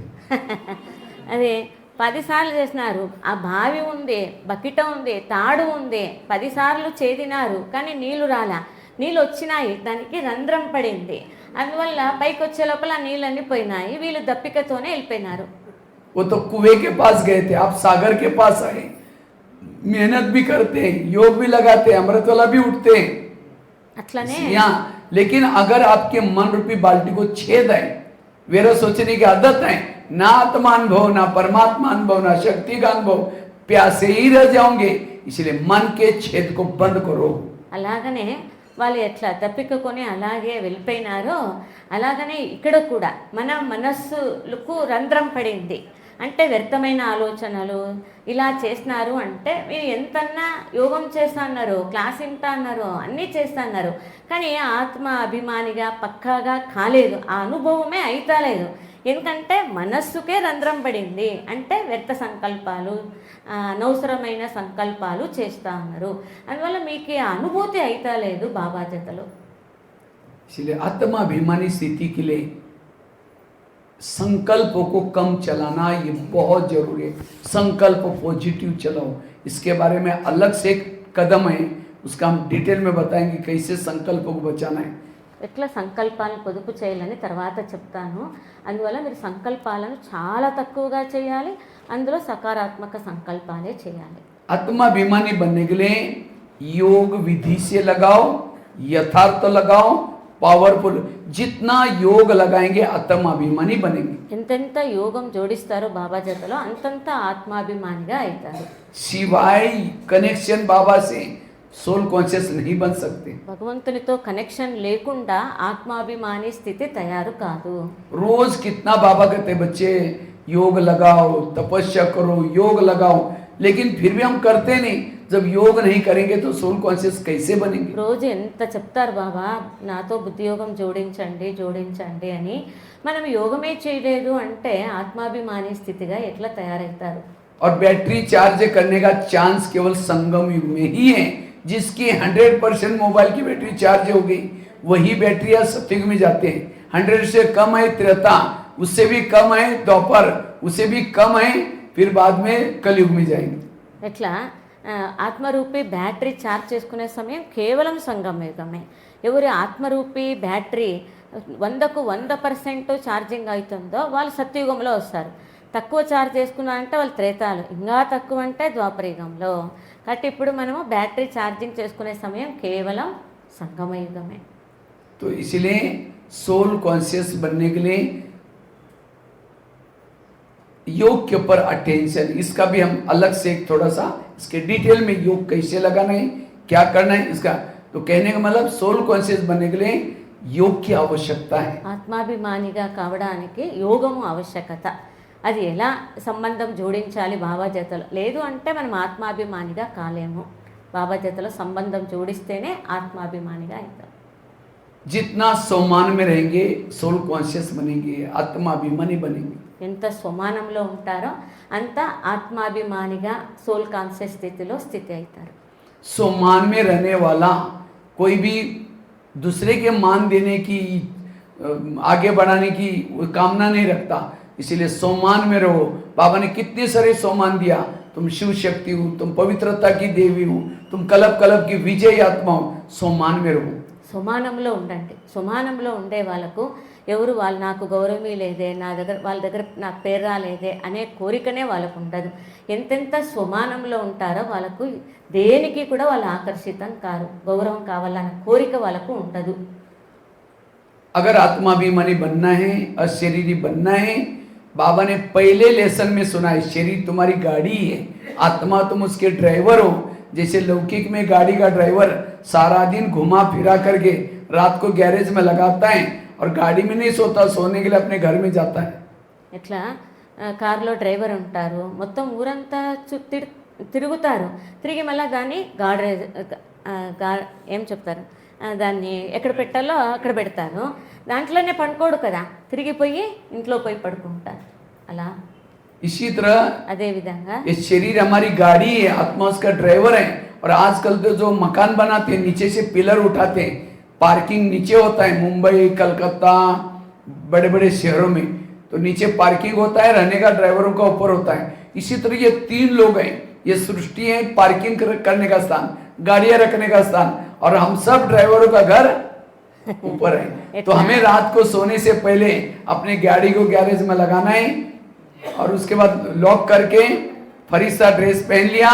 అదే 10 సార్లు చేసినారు, ఆ బావి ఉంది, బకెట ఉంది, తాడు ఉంది, 10 సార్లు చేదినారు, కానీ నీళ్లు రాలా. నీళ్ళు వచ్చినాయి, దానికి రంధ్రం పడింది, అందువల్ల పైకి వచ్చే లోపల నీళ్ళన్నీ పోయినాయి, వీళ్ళు దప్పికతోనే వెళ్ళిపోయినారు. वो तो कुएं के पास गए थे, आप सागर के पास आए, मेहनत भी करते हैं, योग भी लगाते हैं, अमृतवाला भी उठते हैं అట్లనే यहाँ, लेकिन अगर आपके मन रूपी बाल्टी को छेद है, वेरा सोचने की आदत है, ना आत्मा अनुभव, ना परमात्मा अनुभव, ना शक्ति का अनुभव, प्यासे ही रह जाओगे। इसलिए मन के छेद को बंद करो। అలాగనే వాళ్ళు ఎట్లా తప్పికకొని అలాగే వెళ్ళిపోయినారో అలాగనే ఇక్కడ కూడా మన మనస్సులకు రంధ్రం పడింది. అంటే వ్యర్థమైన ఆలోచనలు ఇలా చేస్తున్నారు. అంటే మీరు ఎంతన్నా యోగం చేస్తా అన్నారు, క్లాస్ వింటా అన్నారు, అన్నీ చేస్తా అన్నారు, కానీ ఆత్మ అభిమానిగా పక్కాగా కాలేదు, ఆ అనుభవమే అయితలేదు. ఎందుకంటే మనస్సుకే రంధ్రం పడింది. అంటే వ్యర్థ సంకల్పాలు, అనవసరమైన సంకల్పాలు చేస్తా ఉన్నారు. అందువల్ల మీకు ఆ అనుభూతి అయితలేదు బాబా జతలో. इसलिए आत्माभिमानी स्थिति के लिए संकल्पों को कम चलाना ये बहुत जरूरी है। संकल्प पॉजिटिव चलाओ, इसके बारे में अलग से एक कदम है, उसका हम डिटेल में बताएंगे कैसे संकल्पों को बचाना है। ఎట్లా సంకల్పాలను పొదుపు చేయాలని తర్వాత చెప్తాను. అందువల్ల మీరు సంకల్పాలను చాలా తక్కువగా చేయాలి, అందులో సకారాత్మక సంకల్పాలే చేయాలి. आत्माभिमानी बनने के लिए योग विधि से लगाओ, यथार्थ लगाओ, पावरफुल। जितना योग लगाएंगे आत्माभिमानी बनेंगे। ఎంతెంత యోగం జోడిస్తారో బాబా జతలో అంతంత ఆత్మాభిమానిగా అవుతారు. सिवाय कनेक्शन बाबा से सोल कॉन्शियस नहीं बन सकते। భగవంతునితో కనెక్షన్ లేకుండా ఆత్మాభిమాని స్థితి తయారు కాదు. रोज कितना बाबा कहते बच्चे योग लगाओ, तपस्या करो, योग लगाओ, लेकिन फिर भी हम करते नहीं। जब योग नहीं करेंगे तो सोल कॉन्शियस कैसे बनेंगे? రోజు ఎంత చెప్తారు బాబా నాతో బుద్ధి యోగం జోడించండి జోడించండి అని, మనం యోగమే చేయలేదు అంటే ఆత్మాభిమాని స్థితిగా ఎట్లా తయారవుతారు? और बैटरी चार्ज करने का चांस केवल संगम युग में ही है। जिसकी 100% मोबाइल की बैटरी चार्ज हो गई, वही बैटरी आज सतयुग में जाते हैं। 100 से कम है त्रेता, उससे भी कम है द्वापर, उससे भी कम है फिर बाद में कलयुग में जाएंगे। ఎట్లా ఆత్మరూపి బ్యాటరీ ఛార్జ్ చేసుకునే సమయం కేవలం సంగమయుగమే. ఎవరి ఆత్మరూపి బ్యాటరీ 100కు 100% ఛార్జింగ్ అవుతుందో వాళ్ళు సత్యయుగంలో వస్తారు. తక్కువ ఛార్జ్ చేసుకున్నారంటే వాళ్ళు త్రేతాలు, ఇంకా తక్కువ అంటే ద్వాపరయుగంలో. కాబట్టి ఇప్పుడు మనము బ్యాటరీ ఛార్జింగ్ చేసుకునే సమయం కేవలం సంగమయుగమే. तो इसलिए सोल कॉन्शियस बनने के लिए योग के ऊपर अटेंशन, इसका भी हम अलग से थोड़ा सा इसके डिटेल में योग कैसे लगाना है, क्या करना है इसका, तो कहने का मतलब सोल कॉन्शियस बनने के लिए योग की आवश्यकता है। ఆత్మాభిమానిగా కావడానికి యోగము ఆవశ్యకత. అది ఎలా సంబంధం జోడించాలి బాబా జతలో? లేదు అంటే మనం ఆత్మాభిమానిగా కాలేము. బాబా జతలో సంబంధం జోడిస్తేనే ఆత్మాభిమానిగా అవుతాం. जितना सम्मान में रहेंगे सोल कॉन्शियस बनेंगे, आत्माभिमानी बनेंगे। ఎంత స్వమానంలో ఉంటారో అంత ఆత్మాభిమానిగా సోల్ కాన్షియస్ స్థితిలో స్థితి అవుతారు. सम्मान में रहने वाला कोई भी दूसरे के मान देने की, आगे बढ़ाने की कामना नहीं रखता। इसीलिए सम्मान में रहो। बाबा ने कितने सारे सम्मान दिया, तुम शिव शक्ति हो, तुम पवित्रता की देवी हो, तुम कलप कलप की विजय आत्मा हो, सम्मान में रहो। సుమానంలో ఉండండి. సుమానంలో ఉండే వాళ్ళకు ఎవరు వాళ్ళు నాకు గౌరవమే లేదే, నా దగ్గర వాళ్ళ దగ్గర నాకు పేరు రాలేదే అనే కోరికనే వాళ్ళకు ఉండదు. ఎంతెంత స్వమానంలో ఉంటారో వాళ్ళకు దేనికి కూడా వాళ్ళు ఆకర్షితం కారు. గౌరవం కావాలన్న కోరిక వాళ్ళకు ఉండదు. अगर आत्माभिमानी बनना है और शरीरी बनना है, बाबा ने पहले लेसन में सुना है शरीर तुम्हारी गाड़ी है, आत्मा तुम उसके ड्राइवर हो। जैसे लौकिक में गाड़ी का ड्राइवर सारा दिन घुमा फिरा करके रात को गैरेज में लगाता है और गाड़ी में नहीं सोता, सोने के लिए अपने घर में जाता है। ఇట్లా కారులో డ్రైవర్ ఉంటారు, మొత్తం ఊరంతా తిరుగుతారు, తిరిగి మళ్ళీ దాన్ని ఏం చెప్తారు, దాన్ని ఎక్కడ పెట్టాలో అక్కడ పెడతారు, దాంట్లోనే పడుకోడు కదా, తిరిగిపోయి ఇంట్లో పోయి పడుకుంటారు. అలా इसी तरह అదే విధంగా ये शरीर हमारी गाड़ी है, आत्मा उसका ड्राइवर है। और आजकल तो जो मकान बनाते हैं नीचे से पिलर उठाते हैं, पार्किंग नीचे होता है, मुंबई कलकत्ता बड़े बड़े शहरों में तो नीचे पार्किंग होता है, रहने का ड्राइवरों का ऊपर होता है। इसी तरह ये 3 लोग हैं, ये सृष्टि है, पार्किंग करने का स्थान, गाड़ियां रखने का स्थान, और हम सब ड्राइवरों का घर ऊपर है। तो हमें रात को सोने से पहले अपने गाड़ी को गैरेज में लगाना है और उसके बाद लॉक करके फरिश्ता ड्रेस पहन लिया,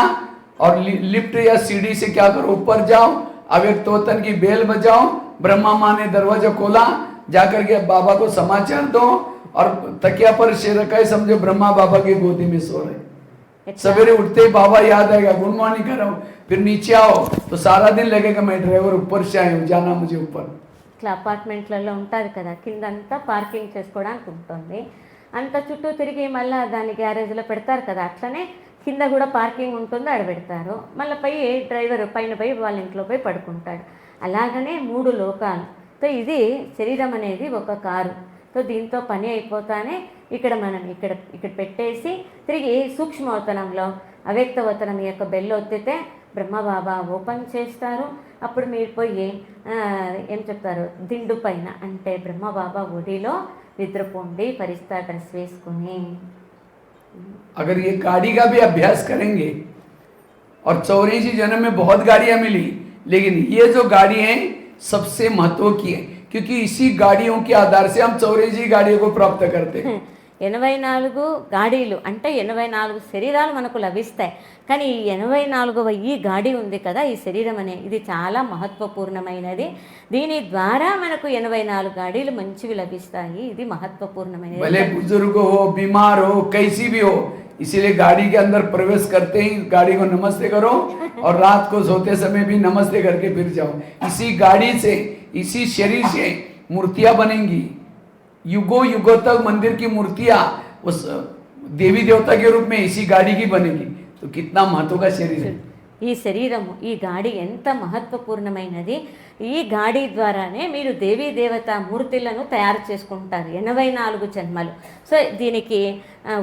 और लिफ्ट या सीढ़ी से क्या करो, ऊपर जाओ, अब एक तोतन की बेल बजाओ, ब्रह्मा माँ ने दरवाजा खोला, जाकर के बाबा को समाचार दो, और तकिया पर सिर रखा है, समझो ब्रह्मा बाबा की गोदी में सो रहे। सवेरे उठते ही बाबा याद आएगा, गुड मॉर्निंग कर रहा हूँ, फिर नीचे आओ तो सारा दिन लगेगा मैं ड्राइवर ऊपर से आया हूँ, जाना मुझे ऊपर। ఇట్లా అపార్ట్మెంట్లలో ఉంటుంది కదా, కిందంతా పార్కింగ్ చేసుకోవడానికి ఉంటుంది, అంత చుట్టూ తిరిగి మళ్ళీ దాన్ని గ్యారేజ్లో పెడతారు కదా, అట్లనే కింద కూడా పార్కింగ్ ఉంటుంది, ఆడ పెడతారు, మళ్ళీ పోయి డ్రైవర్ పైన పోయి వాళ్ళ ఇంట్లో పోయి పడుకుంటాడు. అలాగనే 3 లోకాలు. సో ఇది శరీరం అనేది ఒక కారు. సో దీంతో పని అయిపోతానే ఇక్కడ మనం ఇక్కడ పెట్టేసి తిరిగి సూక్ష్మవతనంలో అవ్యక్తవతనం యొక్క బెల్ ఒత్తితే బ్రహ్మబాబా ఓపెన్ చేస్తారు. అప్పుడు మీరు పోయి ఏం చెప్తారు, దిండు పైన అంటే బ్రహ్మబాబా ఒడిలో నిద్రపోండి, పరిస్థితి డ్రెస్ వేసుకుని. अगर ये गाड़ी का भी अभ्यास करेंगे, और 84 जन्म में बहुत गाड़ियां मिली, लेकिन ये जो गाड़ी है सबसे महत्व की है, क्योंकि इसी गाड़ियों के आधार से हम 84 गाड़ियों को प्राप्त करते हैं. 84 గాడీలు అంటే 84 శరీరాలు మనకు లభిస్తాయి. కానీ ఈ 84వ ఈ గాడి ఉంది కదా, ఈ శరీరం అనే ఇది చాలా మహత్వపూర్ణమైనది. దీని ద్వారా మనకు 84 గాడీలు మంచివి లభిస్తాయి. ఇది మహత్వపూర్ణమైనది. भले बुजुर्ग हो, बीमार हो, कैसी भी हो, इसीलिए गाड़ी के अंदर प्रवेश करते ही गाड़ी को नमस्ते करो, और रात को सोते समय भी नमस्ते करके फिर जाओ. इसी गाड़ी से, इसी शरीर से मूर्तियां बनेंगी. युगों युगों तक मंदिर की मूर्तियां उस देवी देवता के रूप में इसी गाड़ी की बनेगी. तो कितना महत्व का शरीर है. ఈ శరీరము, ఈ గాడి ఎంత మహత్వపూర్ణమైనది. ఈ గాడి ద్వారానే మీరు దేవీ దేవత మూర్తులను తయారు చేసుకుంటారు 84 జన్మలు. సో దీనికి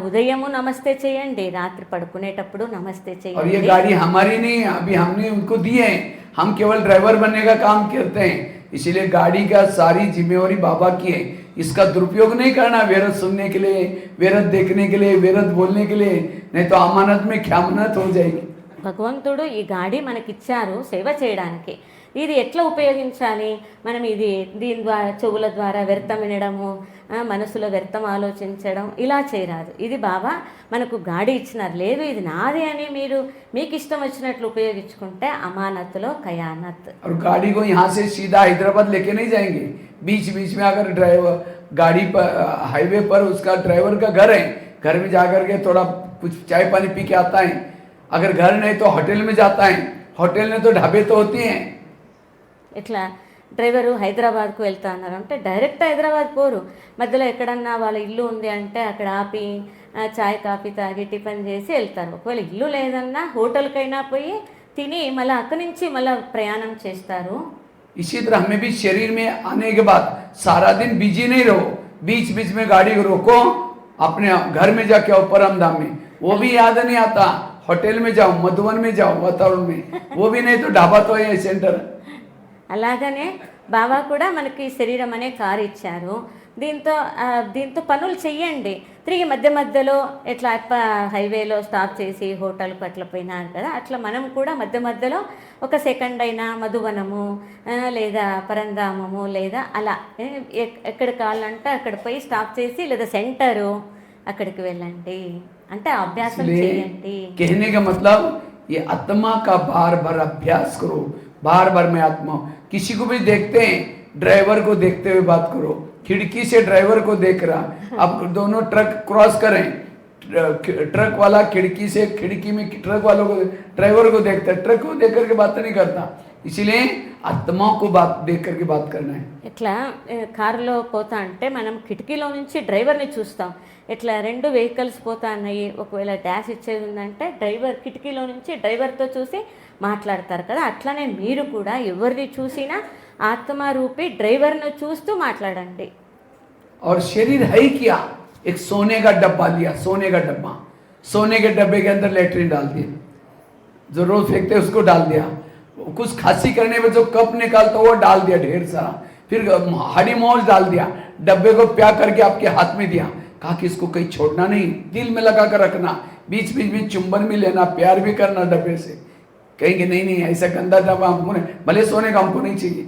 ఉదయము నమస్తే చేయండి, రాత్రి పడుకునేటప్పుడు నమస్తే और ये చేయండి. गाड़ी हमारी नहीं है, अभी हमने उनको दी है, हम केवल ड्राइवर बनने का काम करते हैं. इसीलिए गाड़ी का सारी जिम्मेवारी बाबा की है. इसका दुरुपयोग नहीं करना वेरत सुनने के लिए, वेरत देखने के लिए, वेरत बोलने के लिए, नहीं तो अमानत में ख्यामनत हो जाएगी. భగవంతుడు ఈ గాడి మనకిచ్చారు సేవ చేయడానికి. ఇది ఎట్లా ఉపయోగించాలి మనం? దీని ద్వారా చెవుల ద్వారా వ్యర్థం వినడము, మనసులో వ్యర్థం ఆలోచించడం ఇలా చేయరాదు. ఇది బాబా మనకు గాడి ఇచ్చినారు. లేదు ఇది నాది అని మీరు మీకు ఇష్టం వచ్చినట్లు ఉపయోగించుకుంటే అమానత్తులో కయానత్. और गाड़ी को यहाँ से सीधा हैदराबाद लेके नहीं जाएंगे. बीच बीच में अगर ड्राइवर गाड़ी पर हाईवे पर उसका ड्राइवर का घर है, घर में जाकर के थोड़ा कुछ चाय पानी पी के आता है. अगर घर नहीं तो होटल में जाता है. होटल में तो ढाबे तो होती हैं. ఇట్లా డ్రైవరు హైదరాబాద్కు వెళ్తా అన్నారు అంటే డైరెక్ట్ హైదరాబాద్ పోరు, మధ్యలో ఎక్కడన్నా వాళ్ళ ఇల్లు ఉంది అంటే అక్కడ ఆపి చాయ్ కాఫీ తాగి టిఫిన్ చేసి వెళ్తారు. ఒకవేళ ఇల్లు లేదన్నా హోటల్కైనా పోయి తిని మళ్ళీ అక్కడి నుంచి మళ్ళీ ప్రయాణం చేస్తారు. इसी तरह हमें भी शरीर में आने के बाद सारा दिन बिजी नहीं रहो. बीच बीच में गाड़ी को रोको, अपने घर में जाके आओ परमधाम में. वो भी याद नहीं आता. होटल में जाओ, मधुबन में जाओ, वातावरण में, वो भी नहीं तो ढाबा तो है सेंटर. అలాగనే బాబా కూడా మనకి శరీరం అనే కారు ఇచ్చారు. దీంతో పనులు చెయ్యండి. తిరిగి మధ్య మధ్యలో ఎట్లా హైవేలో స్టాప్ చేసి హోటల్కి అట్లా పోయినారు కదా, అట్లా మనం కూడా మధ్య మధ్యలో ఒక సెకండ్ అయినా మధువనము లేదా పరంధామము లేదా అలా ఎక్కడ కావాలంటే అక్కడ పోయి స్టాప్ చేసి, లేదా సెంటరు అక్కడికి వెళ్ళండి అంటే అభ్యాసం చేయండి. कहने का मतलब ये आत्मा का बार बार अभ्यास करो. बार बार में आत्मा, किसी को भी देखते हैं ड्राइवर को देखते हुए बात करो. खिड़की से ड्राइवर को देख रहा, अब दोनों ट्रक क्रॉस करें, ट्रक वाला खिड़की से, खिड़की में ट्रक वालों को, ड्राइवर को देखता है, ट्रक को देख करके बात नहीं करता. इसीलिए ఆత్మ को बात देख करके बात करना है. ఇట్లా కారులో పోతా అంటే మనం కిటికీలో నుంచి డ్రైవర్ని చూస్తాం. ఇట్లా 2 వెహికల్స్ పోతా ఉన్నాయి, ఒకవేళ డాష్ ఇచ్చేది ఉందంటే డ్రైవర్ కిటికీలో నుంచి డ్రైవర్తో చూసి మాట్లాడతారు కదా, అట్లనే మీరు కూడా ఎవరిని చూసినా ఆత్మరూపి డ్రైవర్ను చూస్తూ మాట్లాడండి. और शरीर है क्या? एक सोने का डब्बा लिया, सोने का डब्बा, सोने के डब्बे के अंदर लेटरिन डाल दिया, जो रोज फेंकते उसको डाल दिया. कुछ खांसी करने में जो कप निकालता वो डाल दिया ढेर सारा, फिर हरी मौज डाल दिया, डब्बे को प्याक करके आपके हाथ में दिया, कहा कि इसको कहीं छोड़ना नहीं, दिल में लगा कर रखना, बीच बीच में चुंबन भी लेना, प्यार भी करना डब्बे से. कहेंगे नहीं नहीं ऐसा गंदा डब्बा हमको नहीं, भले सोने का हमको नहीं चाहिए.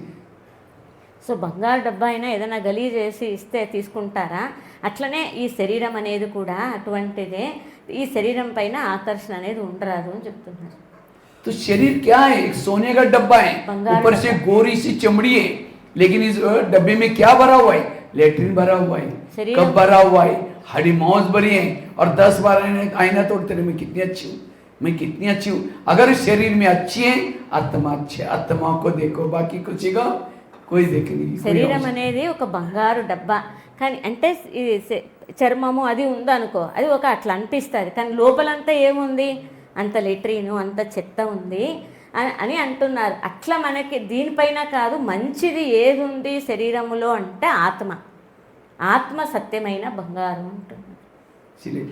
సో బంగారు డబ్బా అయినా ఏదైనా గలీజ్ చేసి ఇస్తే తీసుకుంటారా? అట్లనే ఈ శరీరం అనేది కూడా అటువంటిదే. ఈ శరీరం పైన ఆకర్షణ అనేది ఉండరాదు అని చెప్తున్నారు. तो शरीर क्या है? एक सोने का डब्बा है, बंगार ऊपर से गोरी सी चमड़ी है, लेकिन इस डब्बे में क्या भरा हुआ है? लेट्रिन भरा हुआ है, शरीर कब भरा हुआ है? हरी मौज भरी है, और 10 बार आईना तोड़ते रहे, मैं कितनी अच्छी हूँ, मैं कितनी अच्छी हूँ। अगर शरीर में अच्छी है, आत्मा अच्छी है, आत्मा को देखो, बाकी कुछ का कोई देखने की कोई శరీరం आवश्यकता అనేది ఒక బంగారు డబ్బా. కానీ అంటే ఇది చర్మము అది ఉందనుకో, అది ఒక అట్లా అనిపిస్తుంది, కానీ లోపలంతా ఏముంది? అంత లెట్రిను, అంత చెత్త ఉంది అని అంటున్నారు. అట్లా మనకి దీనిపైన కాదు, మంచిది ఏది ఉంది శరీరములో అంటే ఆత్మ. ఆత్మ సత్యమైన బంగారం అంటున్నారు. इसलिए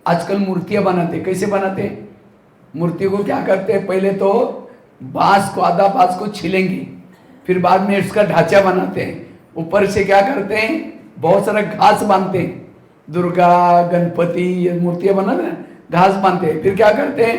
आजकल मूर्तियां बनाते, कैसे बनाते? मूर्ति को क्या करते हैं? पहले तो बांस को, आधा बांस को छीलेंगे, फिर बाद में इसका ढांचा बनाते हैं, ऊपर से क्या करते हैं? बहुत सारा घास बांधते हैं। दुर्गा, गणपति, ये मूर्तियां बनाते हैं, घास बांधते हैं, फिर क्या करते हैं?